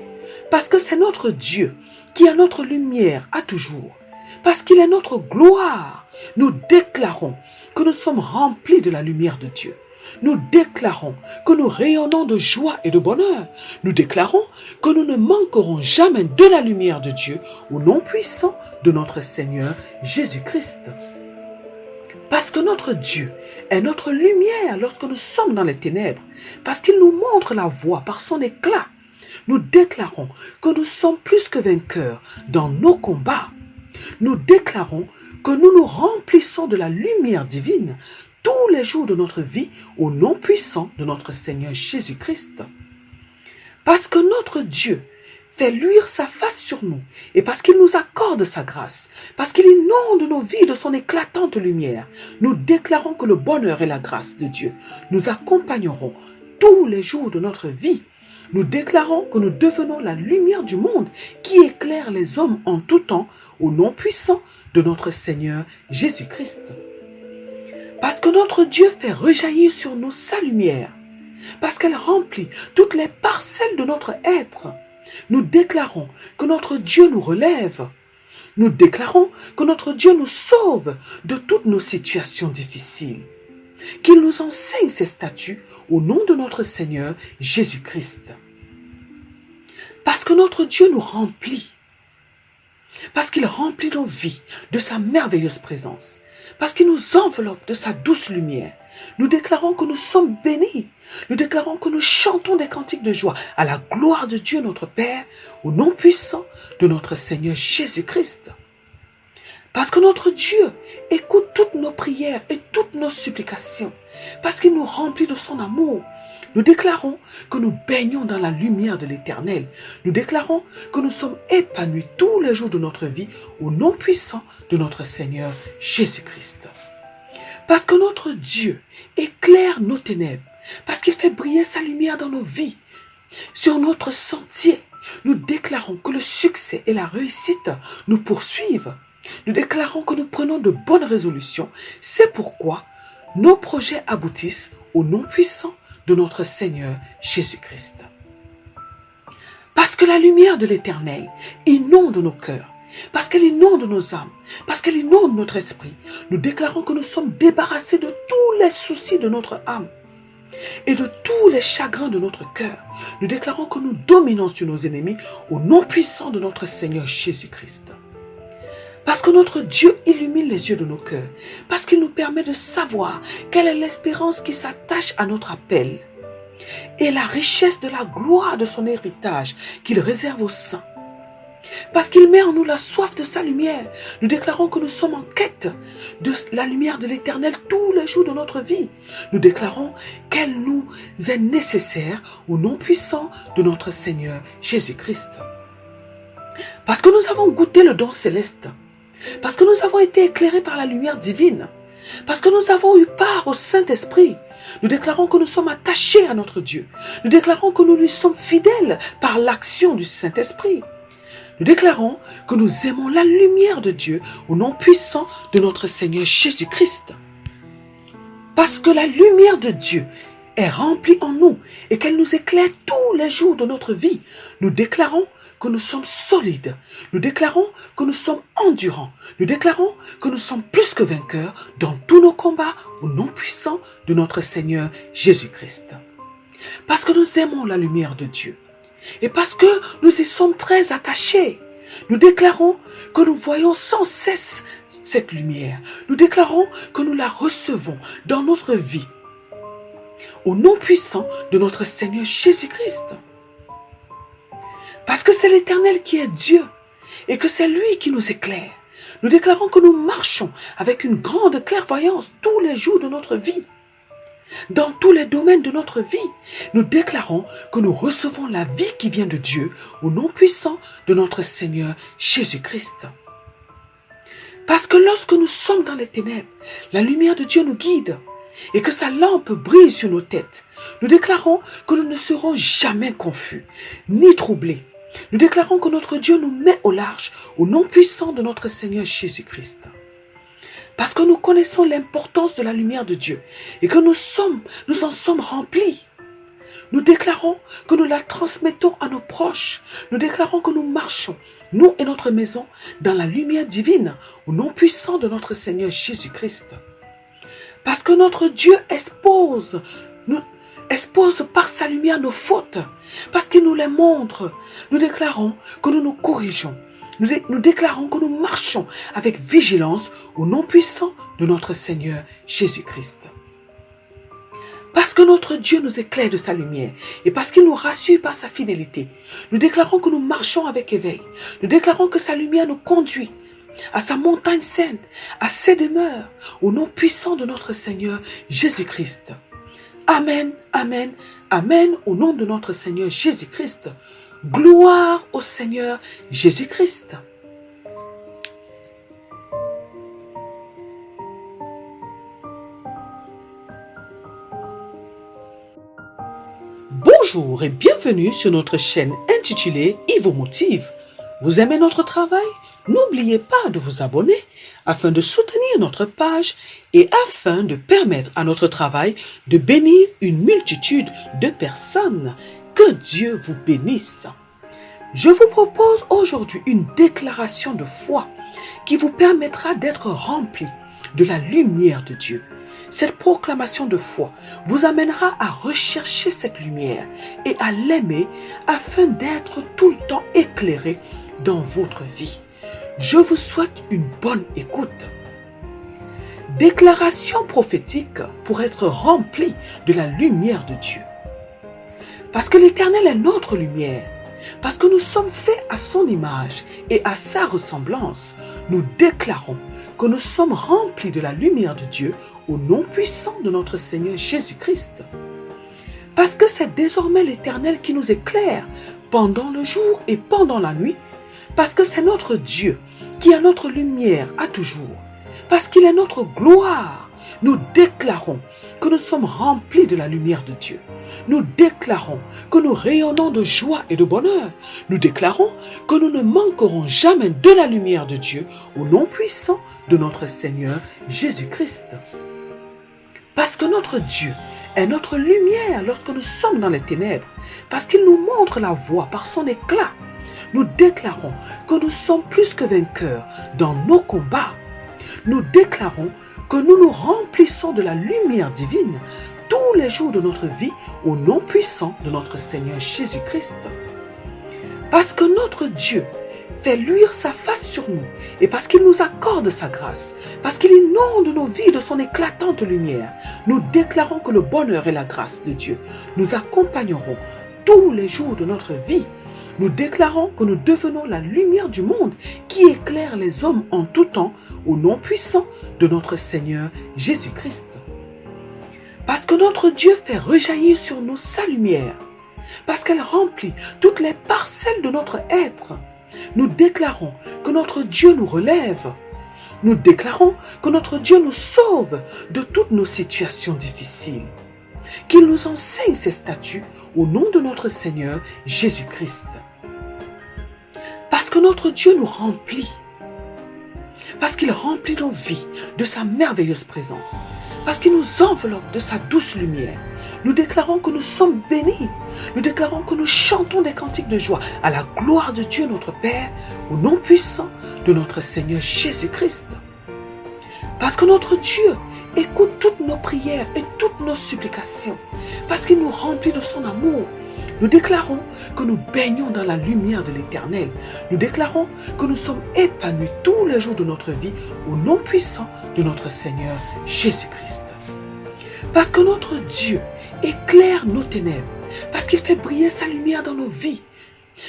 Speaker 1: parce que c'est notre Dieu qui est notre lumière à toujours, parce qu'il est notre gloire, nous déclarons que nous sommes remplis de la lumière de Dieu. Nous déclarons que nous rayonnons de joie et de bonheur. Nous déclarons que nous ne manquerons jamais de la lumière de Dieu au nom puissant de notre Seigneur Jésus-Christ. Parce que notre Dieu est notre lumière lorsque nous sommes dans les ténèbres, parce qu'il nous montre la voie par son éclat. Nous déclarons que nous sommes plus que vainqueurs dans nos combats. Nous déclarons que nous nous remplissons de la lumière divine tous les jours de notre vie au nom puissant de notre Seigneur Jésus-Christ. Parce que notre Dieu fait luire sa face sur nous et parce qu'il nous accorde sa grâce, parce qu'il inonde nos vies de son éclatante lumière, nous déclarons que le bonheur et la grâce de Dieu nous accompagneront tous les jours de notre vie. Nous déclarons que nous devenons la lumière du monde qui éclaire les hommes en tout temps au nom puissant de notre Seigneur Jésus-Christ. Parce que notre Dieu fait rejaillir sur nous sa lumière, parce qu'elle remplit toutes les parcelles de notre être. Nous déclarons que notre Dieu nous relève. Nous déclarons que notre Dieu nous sauve de toutes nos situations difficiles. Qu'il nous enseigne ses statuts au nom de notre Seigneur Jésus-Christ. Parce que notre Dieu nous remplit. Parce qu'il remplit nos vies de sa merveilleuse présence. Parce qu'il nous enveloppe de sa douce lumière. Nous déclarons que nous sommes bénis. Nous déclarons que nous chantons des cantiques de joie à la gloire de Dieu notre Père, au nom puissant de notre Seigneur Jésus-Christ. Parce que notre Dieu écoute toutes nos prières et toutes nos supplications. Parce qu'il nous remplit de son amour. Nous déclarons que nous baignons dans la lumière de l'Éternel. Nous déclarons que nous sommes épanouis tous les jours de notre vie au nom puissant de notre Seigneur Jésus-Christ. Parce que notre Dieu éclaire nos ténèbres, parce qu'il fait briller sa lumière dans nos vies. Sur notre sentier, nous déclarons que le succès et la réussite nous poursuivent. Nous déclarons que nous prenons de bonnes résolutions. C'est pourquoi nos projets aboutissent au nom puissant de notre Seigneur Jésus-Christ. Parce que la lumière de l'Éternel inonde nos cœurs, parce qu'elle inonde nos âmes, parce qu'elle inonde notre esprit, nous déclarons que nous sommes débarrassés de tous les soucis de notre âme et de tous les chagrins de notre cœur. Nous déclarons que nous dominons sur nos ennemis au nom puissant de notre Seigneur Jésus-Christ. Parce que notre Dieu illumine les yeux de nos cœurs, parce qu'il nous permet de savoir quelle est l'espérance qui s'attache à notre appel et la richesse de la gloire de son héritage qu'il réserve aux saints. Parce qu'il met en nous la soif de sa lumière, nous déclarons que nous sommes en quête de la lumière de l'Éternel tous les jours de notre vie. Nous déclarons qu'elle nous est nécessaire au nom puissant de notre Seigneur Jésus-Christ. Parce que nous avons goûté le don céleste, parce que nous avons été éclairés par la lumière divine, parce que nous avons eu part au Saint-Esprit, nous déclarons que nous sommes attachés à notre Dieu. Nous déclarons que nous lui sommes fidèles par l'action du Saint-Esprit. Nous déclarons que nous aimons la lumière de Dieu au nom puissant de notre Seigneur Jésus-Christ. Parce que la lumière de Dieu est remplie en nous et qu'elle nous éclaire tous les jours de notre vie, nous déclarons que nous sommes solides. Nous déclarons que nous sommes endurants. Nous déclarons que nous sommes plus que vainqueurs dans tous nos combats au nom puissant de notre Seigneur Jésus-Christ. Parce que nous aimons la lumière de Dieu et parce que nous y sommes très attachés, nous déclarons que nous voyons sans cesse cette lumière. Nous déclarons que nous la recevons dans notre vie au nom puissant de notre Seigneur Jésus-Christ. Parce que c'est l'Éternel qui est Dieu et que c'est lui qui nous éclaire. Nous déclarons que nous marchons avec une grande clairvoyance tous les jours de notre vie. Dans tous les domaines de notre vie, nous déclarons que nous recevons la vie qui vient de Dieu au nom puissant de notre Seigneur Jésus-Christ. Parce que lorsque nous sommes dans les ténèbres, la lumière de Dieu nous guide et que sa lampe brille sur nos têtes. Nous déclarons que nous ne serons jamais confus, ni troublés. Nous déclarons que notre Dieu nous met au large au nom puissant de notre Seigneur Jésus-Christ. Parce que nous connaissons l'importance de la lumière de Dieu et que nous en sommes remplis. Nous déclarons que nous la transmettons à nos proches. Nous déclarons que nous marchons, nous et notre maison, dans la lumière divine au nom puissant de notre Seigneur Jésus-Christ. Parce que notre Dieu expose par sa lumière nos fautes, parce qu'il nous les montre. Nous déclarons que nous nous corrigeons. Nous déclarons que nous marchons avec vigilance au nom puissant de notre Seigneur Jésus-Christ. Parce que notre Dieu nous éclaire de sa lumière et parce qu'il nous rassure par sa fidélité, nous déclarons que nous marchons avec éveil. Nous déclarons que sa lumière nous conduit à sa montagne sainte, à ses demeures, au nom puissant de notre Seigneur Jésus-Christ. Amen, amen, amen, au nom de notre Seigneur Jésus-Christ. Gloire au Seigneur Jésus-Christ. Bonjour et bienvenue sur notre chaîne intitulée Yves Motive. Vous aimez notre travail? N'oubliez pas de vous abonner afin de soutenir notre page et afin de permettre à notre travail de bénir une multitude de personnes. Que Dieu vous bénisse. Je vous propose aujourd'hui une déclaration de foi qui vous permettra d'être rempli de la lumière de Dieu. Cette proclamation de foi vous amènera à rechercher cette lumière et à l'aimer afin d'être tout le temps éclairé dans votre vie. Je vous souhaite une bonne écoute. Déclaration prophétique pour être rempli de la lumière de Dieu. Parce que l'Éternel est notre lumière, parce que nous sommes faits à son image et à sa ressemblance, nous déclarons que nous sommes remplis de la lumière de Dieu au nom puissant de notre Seigneur Jésus-Christ. Parce que c'est désormais l'Éternel qui nous éclaire pendant le jour et pendant la nuit, parce que c'est notre Dieu qui est notre lumière à toujours, parce qu'il est notre gloire. Nous déclarons que nous sommes remplis de la lumière de Dieu. Nous déclarons que nous rayonnons de joie et de bonheur. Nous déclarons que nous ne manquerons jamais de la lumière de Dieu au nom puissant de notre Seigneur Jésus-Christ. Parce que notre Dieu est notre lumière lorsque nous sommes dans les ténèbres, parce qu'il nous montre la voie par son éclat. Nous déclarons que nous sommes plus que vainqueurs dans nos combats. Nous déclarons que nous nous remplissons de la lumière divine tous les jours de notre vie au nom puissant de notre Seigneur Jésus-Christ. Parce que notre Dieu fait luire sa face sur nous et parce qu'il nous accorde sa grâce, parce qu'il inonde nos vies de son éclatante lumière, nous déclarons que le bonheur et la grâce de Dieu nous accompagneront tous les jours de notre vie. Nous déclarons que nous devenons la lumière du monde qui éclaire les hommes en tout temps au nom puissant de notre Seigneur Jésus-Christ. Parce que notre Dieu fait rejaillir sur nous sa lumière, parce qu'elle remplit toutes les parcelles de notre être, nous déclarons que notre Dieu nous relève. Nous déclarons que notre Dieu nous sauve de toutes nos situations difficiles, qu'il nous enseigne ses statuts au nom de notre Seigneur Jésus-Christ. Parce que notre Dieu nous remplit. Parce qu'il remplit nos vies de sa merveilleuse présence. Parce qu'il nous enveloppe de sa douce lumière. Nous déclarons que nous sommes bénis. Nous déclarons que nous chantons des cantiques de joie à la gloire de Dieu notre Père, au nom puissant de notre Seigneur Jésus-Christ. Parce que notre Dieu écoute toutes nos prières et toutes nos supplications. Parce qu'il nous remplit de son amour. Nous déclarons que nous baignons dans la lumière de l'Éternel. Nous déclarons que nous sommes épanouis tous les jours de notre vie au nom puissant de notre Seigneur Jésus-Christ. Parce que notre Dieu éclaire nos ténèbres, parce qu'il fait briller sa lumière dans nos vies.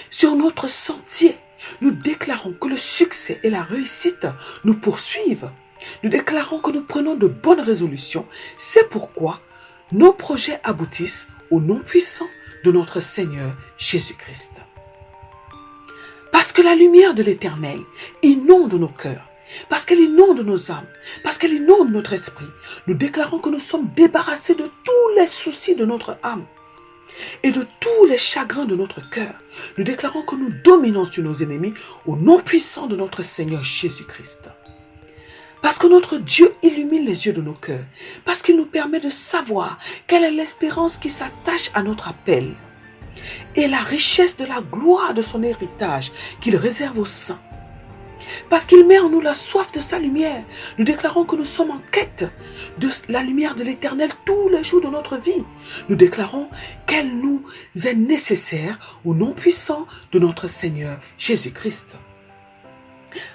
Speaker 1: Sur notre sentier, nous déclarons que le succès et la réussite nous poursuivent. Nous déclarons que nous prenons de bonnes résolutions. C'est pourquoi nos projets aboutissent au nom puissant de notre Seigneur Jésus-Christ. Parce que la lumière de l'Éternel inonde nos cœurs, parce qu'elle inonde nos âmes, parce qu'elle inonde notre esprit, nous déclarons que nous sommes débarrassés de tous les soucis de notre âme et de tous les chagrins de notre cœur. Nous déclarons que nous dominons sur nos ennemis au nom puissant de notre Seigneur Jésus-Christ. Parce que notre Dieu illumine les yeux de nos cœurs, parce qu'il nous permet de savoir quelle est l'espérance qui s'attache à notre appel et la richesse de la gloire de son héritage qu'il réserve aux saints. Parce qu'il met en nous la soif de sa lumière, nous déclarons que nous sommes en quête de la lumière de l'Éternel tous les jours de notre vie. Nous déclarons qu'elle nous est nécessaire au nom puissant de notre Seigneur Jésus-Christ.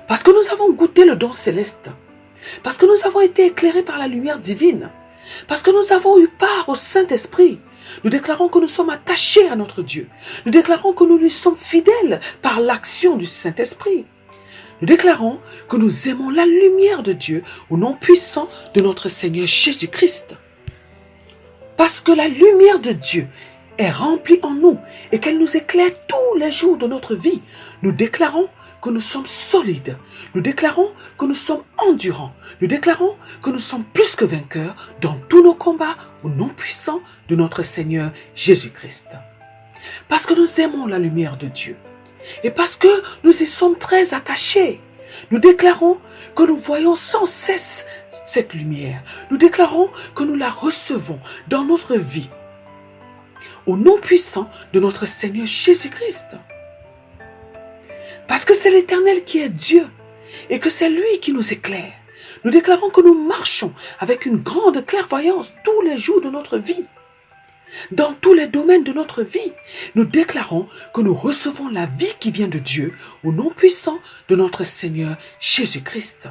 Speaker 1: Parce que nous avons goûté le don céleste, parce que nous avons été éclairés par la lumière divine, parce que nous avons eu part au Saint-Esprit, nous déclarons que nous sommes attachés à notre Dieu. Nous déclarons que nous lui sommes fidèles par l'action du Saint-Esprit. Nous déclarons que nous aimons la lumière de Dieu au nom puissant de notre Seigneur Jésus-Christ. Parce que la lumière de Dieu est remplie en nous et qu'elle nous éclaire tous les jours de notre vie, nous déclarons que nous sommes solides. Nous déclarons que nous sommes endurants. Nous déclarons que nous sommes plus que vainqueurs dans tous nos combats au nom puissant de notre Seigneur Jésus-Christ. Parce que nous aimons la lumière de Dieu et parce que nous y sommes très attachés, nous déclarons que nous voyons sans cesse cette lumière. Nous déclarons que nous la recevons dans notre vie au nom puissant de notre Seigneur Jésus-Christ. Parce que c'est l'Éternel qui est Dieu et que c'est lui qui nous éclaire. Nous déclarons que nous marchons avec une grande clairvoyance tous les jours de notre vie. Dans tous les domaines de notre vie, nous déclarons que nous recevons la vie qui vient de Dieu au nom puissant de notre Seigneur Jésus-Christ.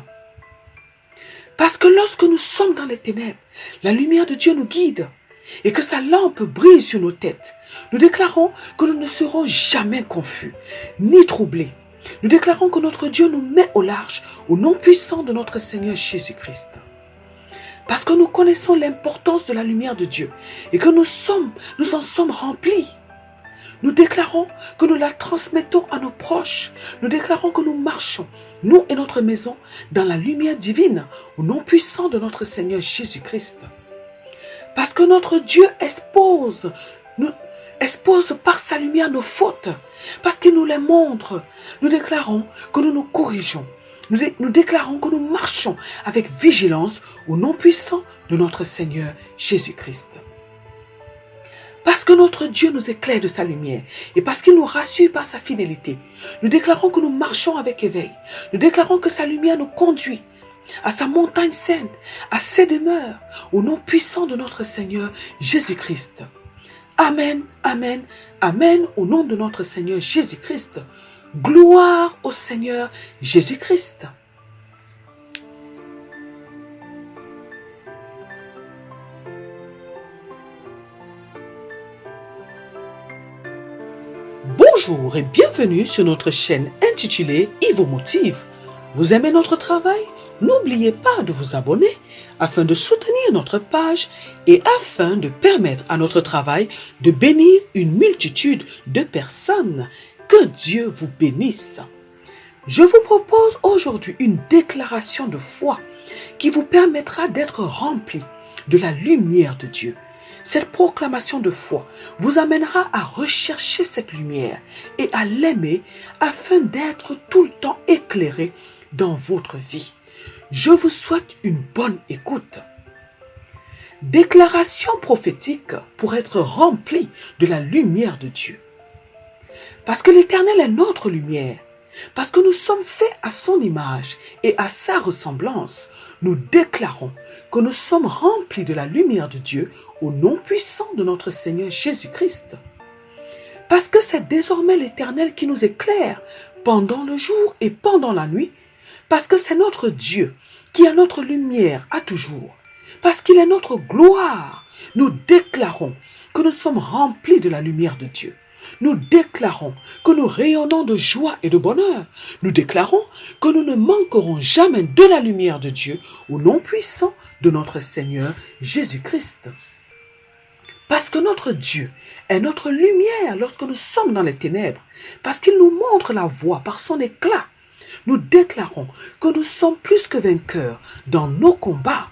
Speaker 1: Parce que lorsque nous sommes dans les ténèbres, la lumière de Dieu nous guide et que sa lampe brille sur nos têtes. Nous déclarons que nous ne serons jamais confus, ni troublés. Nous déclarons que notre Dieu nous met au large au nom puissant de notre Seigneur Jésus-Christ. Parce que nous connaissons l'importance de la lumière de Dieu et que nous en sommes remplis. Nous déclarons que nous la transmettons à nos proches. Nous déclarons que nous marchons, nous et notre maison, dans la lumière divine au nom puissant de notre Seigneur Jésus-Christ. Parce que notre Dieu expose par sa lumière nos fautes, parce qu'il nous les montre. Nous déclarons que nous nous corrigeons. Nous déclarons que nous marchons avec vigilance au nom puissant de notre Seigneur Jésus-Christ. Parce que notre Dieu nous éclaire de sa lumière et parce qu'il nous rassure par sa fidélité, nous déclarons que nous marchons avec éveil. Nous déclarons que sa lumière nous conduit à sa montagne sainte, à ses demeures, au nom puissant de notre Seigneur Jésus-Christ. Amen, amen, amen, au nom de notre Seigneur Jésus-Christ. Gloire au Seigneur Jésus-Christ. Bonjour et bienvenue sur notre chaîne intitulée Yves Motive. Vous aimez notre travail? N'oubliez pas de vous abonner afin de soutenir notre page et afin de permettre à notre travail de bénir une multitude de personnes. Que Dieu vous bénisse. Je vous propose aujourd'hui une déclaration de foi qui vous permettra d'être rempli de la lumière de Dieu. Cette proclamation de foi vous amènera à rechercher cette lumière et à l'aimer afin d'être tout le temps éclairé dans votre vie. Je vous souhaite une bonne écoute. Déclaration prophétique pour être rempli de la lumière de Dieu. Parce que l'Éternel est notre lumière, parce que nous sommes faits à son image et à sa ressemblance, nous déclarons que nous sommes remplis de la lumière de Dieu au nom puissant de notre Seigneur Jésus-Christ. Parce que c'est désormais l'Éternel qui nous éclaire pendant le jour et pendant la nuit, parce que c'est notre Dieu qui est notre lumière à toujours, parce qu'il est notre gloire, nous déclarons que nous sommes remplis de la lumière de Dieu. Nous déclarons que nous rayonnons de joie et de bonheur. Nous déclarons que nous ne manquerons jamais de la lumière de Dieu au nom puissant de notre Seigneur Jésus-Christ. Parce que notre Dieu est notre lumière lorsque nous sommes dans les ténèbres, parce qu'il nous montre la voie par son éclat. Nous déclarons que nous sommes plus que vainqueurs dans nos combats.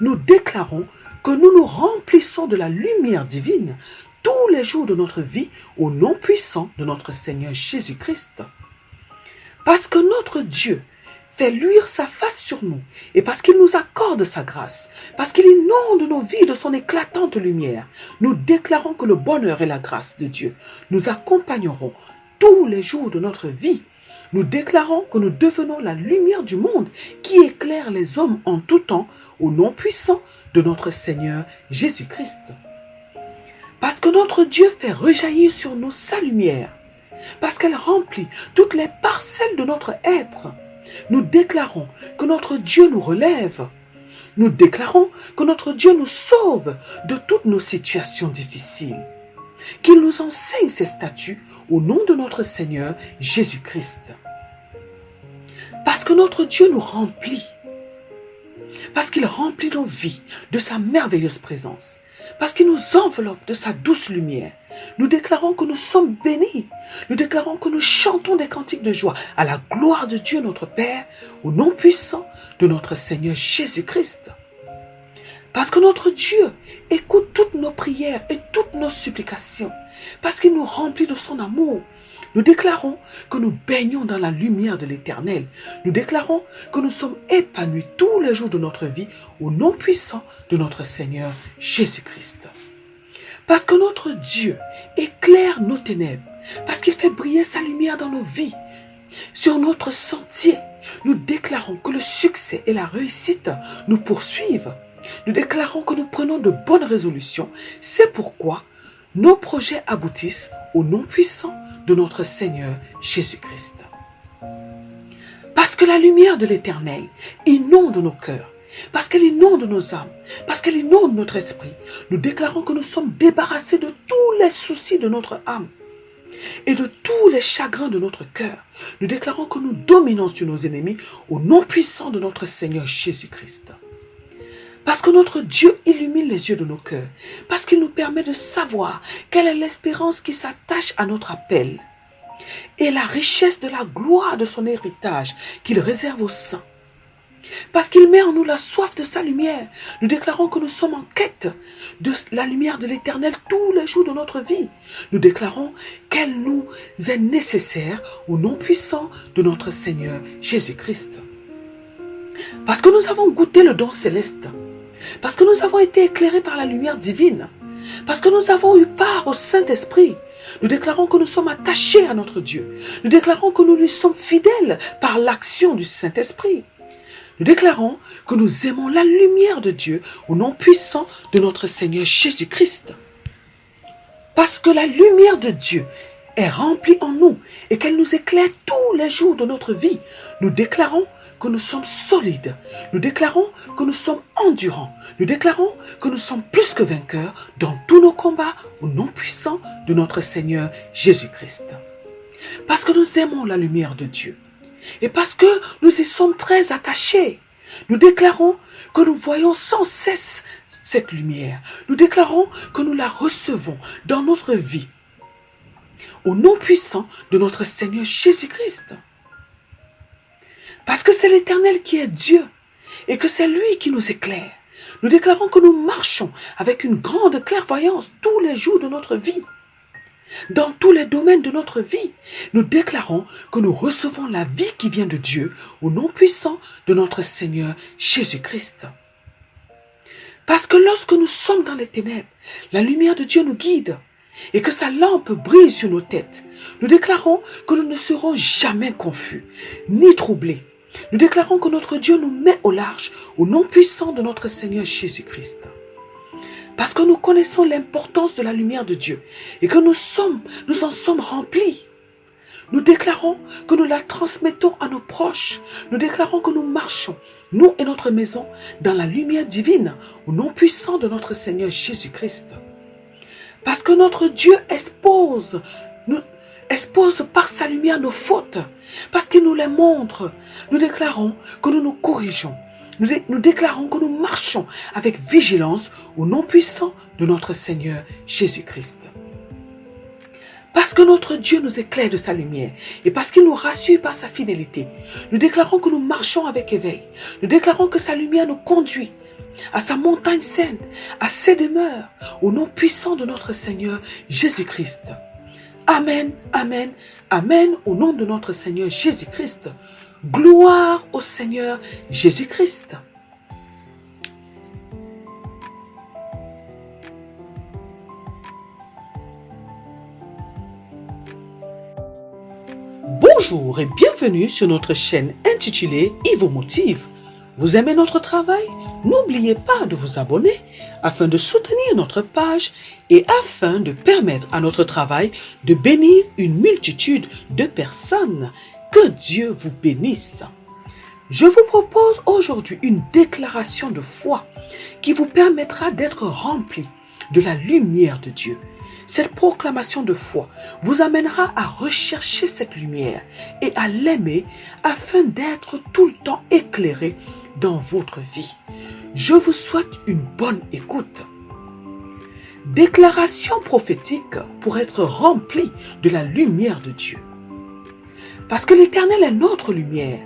Speaker 1: Nous déclarons que nous nous remplissons de la lumière divine tous les jours de notre vie au nom puissant de notre Seigneur Jésus-Christ. Parce que notre Dieu fait luire sa face sur nous et parce qu'il nous accorde sa grâce, parce qu'il inonde nos vies de son éclatante lumière, nous déclarons que le bonheur et la grâce de Dieu nous accompagneront tous les jours de notre vie. Nous déclarons que nous devenons la lumière du monde qui éclaire les hommes en tout temps au nom puissant de notre Seigneur Jésus-Christ. Parce que notre Dieu fait rejaillir sur nous sa lumière, parce qu'elle remplit toutes les parcelles de notre être. Nous déclarons que notre Dieu nous relève. Nous déclarons que notre Dieu nous sauve de toutes nos situations difficiles. Qu'il nous enseigne ses statuts au nom de notre Seigneur Jésus-Christ. Parce que notre Dieu nous remplit. Parce qu'il remplit nos vies de sa merveilleuse présence. Parce qu'il nous enveloppe de sa douce lumière. Nous déclarons que nous sommes bénis. Nous déclarons que nous chantons des cantiques de joie à la gloire de Dieu notre Père, au nom puissant de notre Seigneur Jésus-Christ. Parce que notre Dieu écoute toutes nos prières et toutes nos supplications. Parce qu'il nous remplit de son amour. Nous déclarons que nous baignons dans la lumière de l'Éternel. Nous déclarons que nous sommes épanouis tous les jours de notre vie au nom puissant de notre Seigneur Jésus-Christ. Parce que notre Dieu éclaire nos ténèbres, parce qu'il fait briller sa lumière dans nos vies. Sur notre sentier, nous déclarons que le succès et la réussite nous poursuivent. Nous déclarons que nous prenons de bonnes résolutions. C'est pourquoi nos projets aboutissent au nom puissant de notre Seigneur Jésus-Christ. Parce que la lumière de l'Éternel inonde nos cœurs, parce qu'elle inonde nos âmes, parce qu'elle inonde notre esprit, nous déclarons que nous sommes débarrassés de tous les soucis de notre âme et de tous les chagrins de notre cœur. Nous déclarons que nous dominons sur nos ennemis au nom puissant de notre Seigneur Jésus-Christ. Parce que notre Dieu illumine les yeux de nos cœurs, parce qu'il nous permet de savoir quelle est l'espérance qui s'attache à notre appel et la richesse de la gloire de son héritage qu'il réserve aux saints. Parce qu'il met en nous la soif de sa lumière, nous déclarons que nous sommes en quête de la lumière de l'Éternel tous les jours de notre vie. Nous déclarons qu'elle nous est nécessaire au nom puissant de notre Seigneur Jésus-Christ. Parce que nous avons goûté le don céleste, parce que nous avons été éclairés par la lumière divine, parce que nous avons eu part au Saint-Esprit, nous déclarons que nous sommes attachés à notre Dieu. Nous déclarons que nous lui sommes fidèles par l'action du Saint-Esprit. Nous déclarons que nous aimons la lumière de Dieu au nom puissant de notre Seigneur Jésus-Christ. Parce que la lumière de Dieu est remplie en nous et qu'elle nous éclaire tous les jours de notre vie, nous déclarons que nous sommes solides. Nous déclarons que nous sommes endurants. Nous déclarons que nous sommes plus que vainqueurs dans tous nos combats au nom puissant de notre Seigneur Jésus-Christ. Parce que nous aimons la lumière de Dieu et parce que nous y sommes très attachés, nous déclarons que nous voyons sans cesse cette lumière. Nous déclarons que nous la recevons dans notre vie au nom puissant de notre Seigneur Jésus-Christ. Parce que c'est l'Éternel qui est Dieu et que c'est lui qui nous éclaire. Nous déclarons que nous marchons avec une grande clairvoyance tous les jours de notre vie. Dans tous les domaines de notre vie, nous déclarons que nous recevons la vie qui vient de Dieu au nom puissant de notre Seigneur Jésus-Christ. Parce que lorsque nous sommes dans les ténèbres, la lumière de Dieu nous guide et que sa lampe brille sur nos têtes. Nous déclarons que nous ne serons jamais confus, ni troublés. Nous déclarons que notre Dieu nous met au large au nom puissant de notre Seigneur Jésus-Christ. Parce que nous connaissons l'importance de la lumière de Dieu et que nous en sommes remplis. Nous déclarons que nous la transmettons à nos proches. Nous déclarons que nous marchons, nous et notre maison, dans la lumière divine, au nom puissant de notre Seigneur Jésus-Christ. Parce que notre Dieu expose par sa lumière nos fautes, parce qu'il nous les montre. Nous déclarons que nous nous corrigeons. Nous déclarons que nous marchons avec vigilance au nom puissant de notre Seigneur Jésus-Christ. Parce que notre Dieu nous éclaire de sa lumière et parce qu'il nous rassure par sa fidélité, nous déclarons que nous marchons avec éveil. Nous déclarons que sa lumière nous conduit à sa montagne sainte, à ses demeures, au nom puissant de notre Seigneur Jésus-Christ. Amen, amen, amen, au nom de notre Seigneur Jésus-Christ. Gloire au Seigneur Jésus-Christ. Bonjour et bienvenue sur notre chaîne intitulée Yves Motive. Vous aimez notre travail? N'oubliez pas de vous abonner afin de soutenir notre page et afin de permettre à notre travail de bénir une multitude de personnes. Que Dieu vous bénisse. Je vous propose aujourd'hui une déclaration de foi qui vous permettra d'être rempli de la lumière de Dieu. Cette proclamation de foi vous amènera à rechercher cette lumière et à l'aimer afin d'être tout le temps éclairé dans votre vie. Je vous souhaite une bonne écoute. Déclaration prophétique pour être rempli de la lumière de Dieu. Parce que l'Éternel est notre lumière,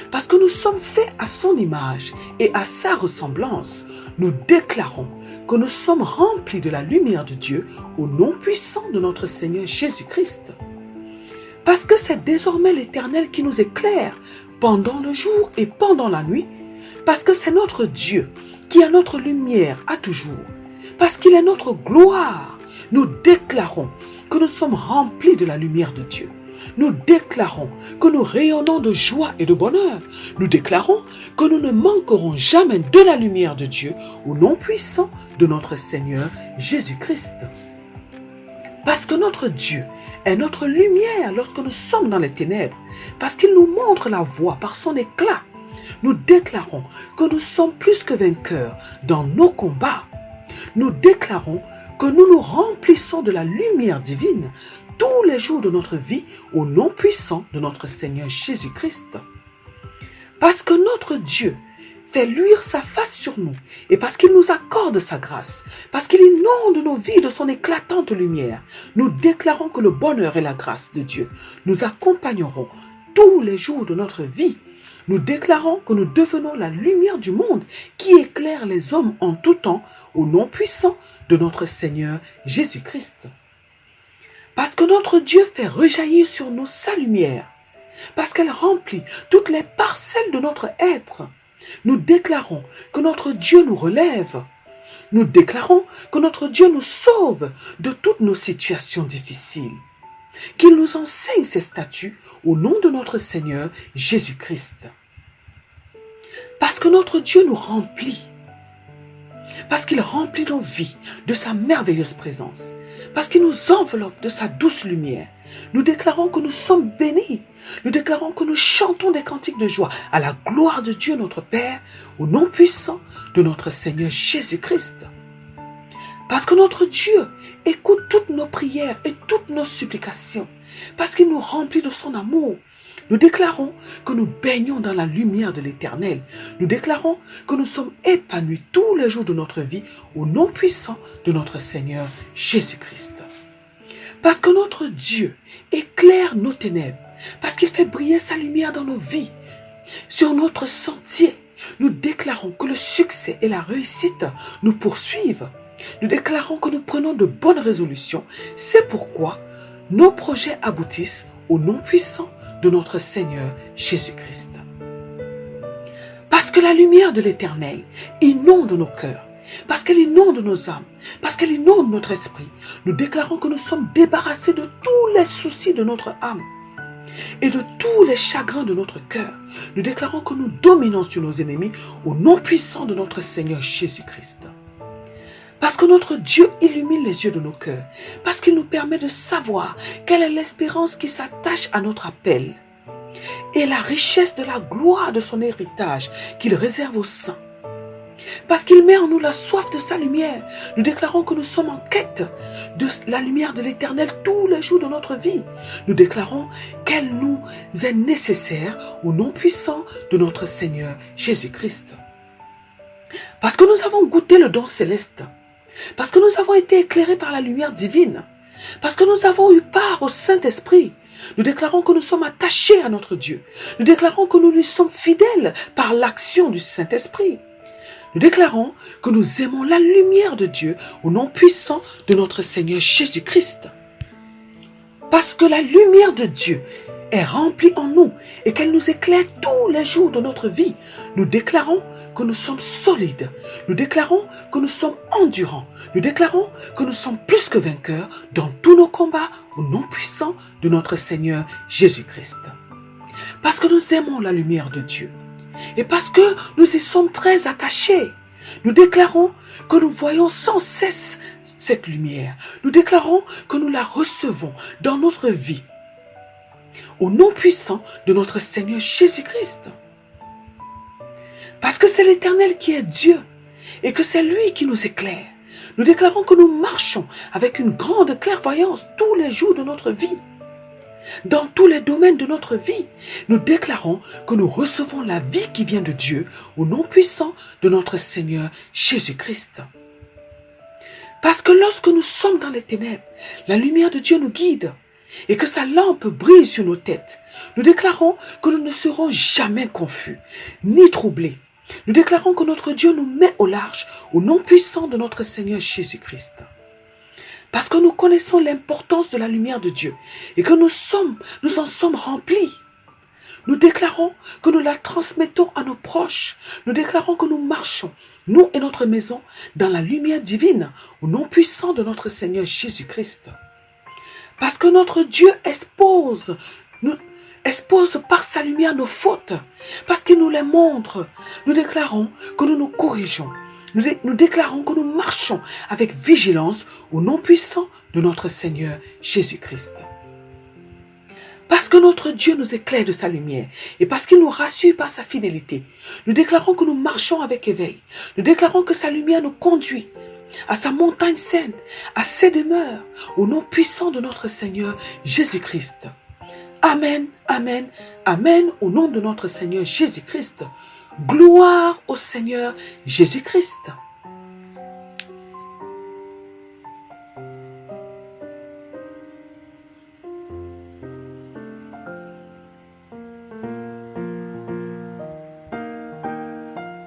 Speaker 1: parce que nous sommes faits à son image et à sa ressemblance, nous déclarons que nous sommes remplis de la lumière de Dieu au nom puissant de notre Seigneur Jésus-Christ. Parce que c'est désormais l'Éternel qui nous éclaire pendant le jour et pendant la nuit, parce que c'est notre Dieu qui est notre lumière à toujours, parce qu'il est notre gloire, nous déclarons que nous sommes remplis de la lumière de Dieu. Nous déclarons que nous rayonnons de joie et de bonheur. Nous déclarons que nous ne manquerons jamais de la lumière de Dieu au nom puissant de notre Seigneur Jésus-Christ. Parce que notre Dieu est notre lumière lorsque nous sommes dans les ténèbres, parce qu'il nous montre la voie par son éclat. Nous déclarons que nous sommes plus que vainqueurs dans nos combats. Nous déclarons que nous nous remplissons de la lumière divine tous les jours de notre vie au nom puissant de notre Seigneur Jésus-Christ. Parce que notre Dieu fait luire sa face sur nous et parce qu'il nous accorde sa grâce, parce qu'il inonde nos vies de son éclatante lumière, nous déclarons que le bonheur et la grâce de Dieu nous accompagneront tous les jours de notre vie. Nous déclarons que nous devenons la lumière du monde qui éclaire les hommes en tout temps au nom puissant de notre Seigneur Jésus-Christ. Parce que notre Dieu fait rejaillir sur nous sa lumière, parce qu'elle remplit toutes les parcelles de notre être. Nous déclarons que notre Dieu nous relève. Nous déclarons que notre Dieu nous sauve de toutes nos situations difficiles. Qu'il nous enseigne ses statuts au nom de notre Seigneur Jésus-Christ. Parce que notre Dieu nous remplit. Parce qu'il remplit nos vies de sa merveilleuse présence. Parce qu'il nous enveloppe de sa douce lumière. Nous déclarons que nous sommes bénis. Nous déclarons que nous chantons des cantiques de joie à la gloire de Dieu notre Père, au nom puissant de notre Seigneur Jésus-Christ. Parce que notre Dieu écoute toutes nos prières et toutes nos supplications. Parce qu'il nous remplit de son amour. Nous déclarons que nous baignons dans la lumière de l'Éternel. Nous déclarons que nous sommes épanouis tous les jours de notre vie au nom puissant de notre Seigneur Jésus-Christ. Parce que notre Dieu éclaire nos ténèbres, parce qu'il fait briller sa lumière dans nos vies, sur notre sentier, Nous déclarons que le succès et la réussite nous poursuivent. Nous déclarons que nous prenons de bonnes résolutions. C'est pourquoi nos projets aboutissent au nom puissant de notre Seigneur Jésus-Christ. Parce que la lumière de l'Éternel inonde nos cœurs, parce qu'elle inonde nos âmes, parce qu'elle inonde notre esprit, nous déclarons que nous sommes débarrassés de tous les soucis de notre âme et de tous les chagrins de notre cœur. Nous déclarons que nous dominons sur nos ennemis au nom puissant de notre Seigneur Jésus-Christ. Parce que notre Dieu illumine les yeux de nos cœurs, parce qu'il nous permet de savoir quelle est l'espérance qui s'attache à notre appel et la richesse de la gloire de son héritage qu'il réserve aux saints. Parce qu'il met en nous la soif de sa lumière, nous déclarons que nous sommes en quête de la lumière de l'Éternel tous les jours de notre vie. Nous déclarons qu'elle nous est nécessaire au nom puissant de notre Seigneur Jésus-Christ. Parce que nous avons goûté le don céleste, parce que nous avons été éclairés par la lumière divine, parce que nous avons eu part au Saint-Esprit, nous déclarons que nous sommes attachés à notre Dieu. Nous déclarons que nous lui sommes fidèles par l'action du Saint-Esprit. Nous déclarons que nous aimons la lumière de Dieu au nom puissant de notre Seigneur Jésus-Christ. Parce que la lumière de Dieu est remplie en nous et qu'elle nous éclaire tous les jours de notre vie, nous déclarons que nous sommes solides. Nous déclarons que nous sommes endurants. Nous déclarons que nous sommes plus que vainqueurs dans tous nos combats au nom puissant de notre Seigneur Jésus-Christ. Parce que nous aimons la lumière de Dieu et parce que nous y sommes très attachés, nous déclarons que nous voyons sans cesse cette lumière. Nous déclarons que nous la recevons dans notre vie au nom puissant de notre Seigneur Jésus-Christ. Parce que c'est l'Éternel qui est Dieu et que c'est lui qui nous éclaire. Nous déclarons que nous marchons avec une grande clairvoyance tous les jours de notre vie. Dans tous les domaines de notre vie, nous déclarons que nous recevons la vie qui vient de Dieu au nom puissant de notre Seigneur Jésus-Christ. Parce que lorsque nous sommes dans les ténèbres, la lumière de Dieu nous guide et que sa lampe brille sur nos têtes. Nous déclarons que nous ne serons jamais confus, ni troublés. Nous déclarons que notre Dieu nous met au large au nom puissant de notre Seigneur Jésus-Christ. Parce que nous connaissons l'importance de la lumière de Dieu et que nous en sommes remplis. Nous déclarons que nous la transmettons à nos proches. Nous déclarons que nous marchons, nous et notre maison, dans la lumière divine au nom puissant de notre Seigneur Jésus-Christ. Parce que notre Dieu expose par sa lumière nos fautes, parce qu'il nous les montre. Nous déclarons que nous nous corrigeons. Nous déclarons que nous marchons avec vigilance au nom puissant de notre Seigneur Jésus-Christ. Parce que notre Dieu nous éclaire de sa lumière et parce qu'il nous rassure par sa fidélité, nous déclarons que nous marchons avec éveil. Nous déclarons que sa lumière nous conduit à sa montagne sainte, à ses demeures, au nom puissant de notre Seigneur Jésus-Christ. Amen, amen, amen, au nom de notre Seigneur Jésus-Christ. Gloire au Seigneur Jésus-Christ.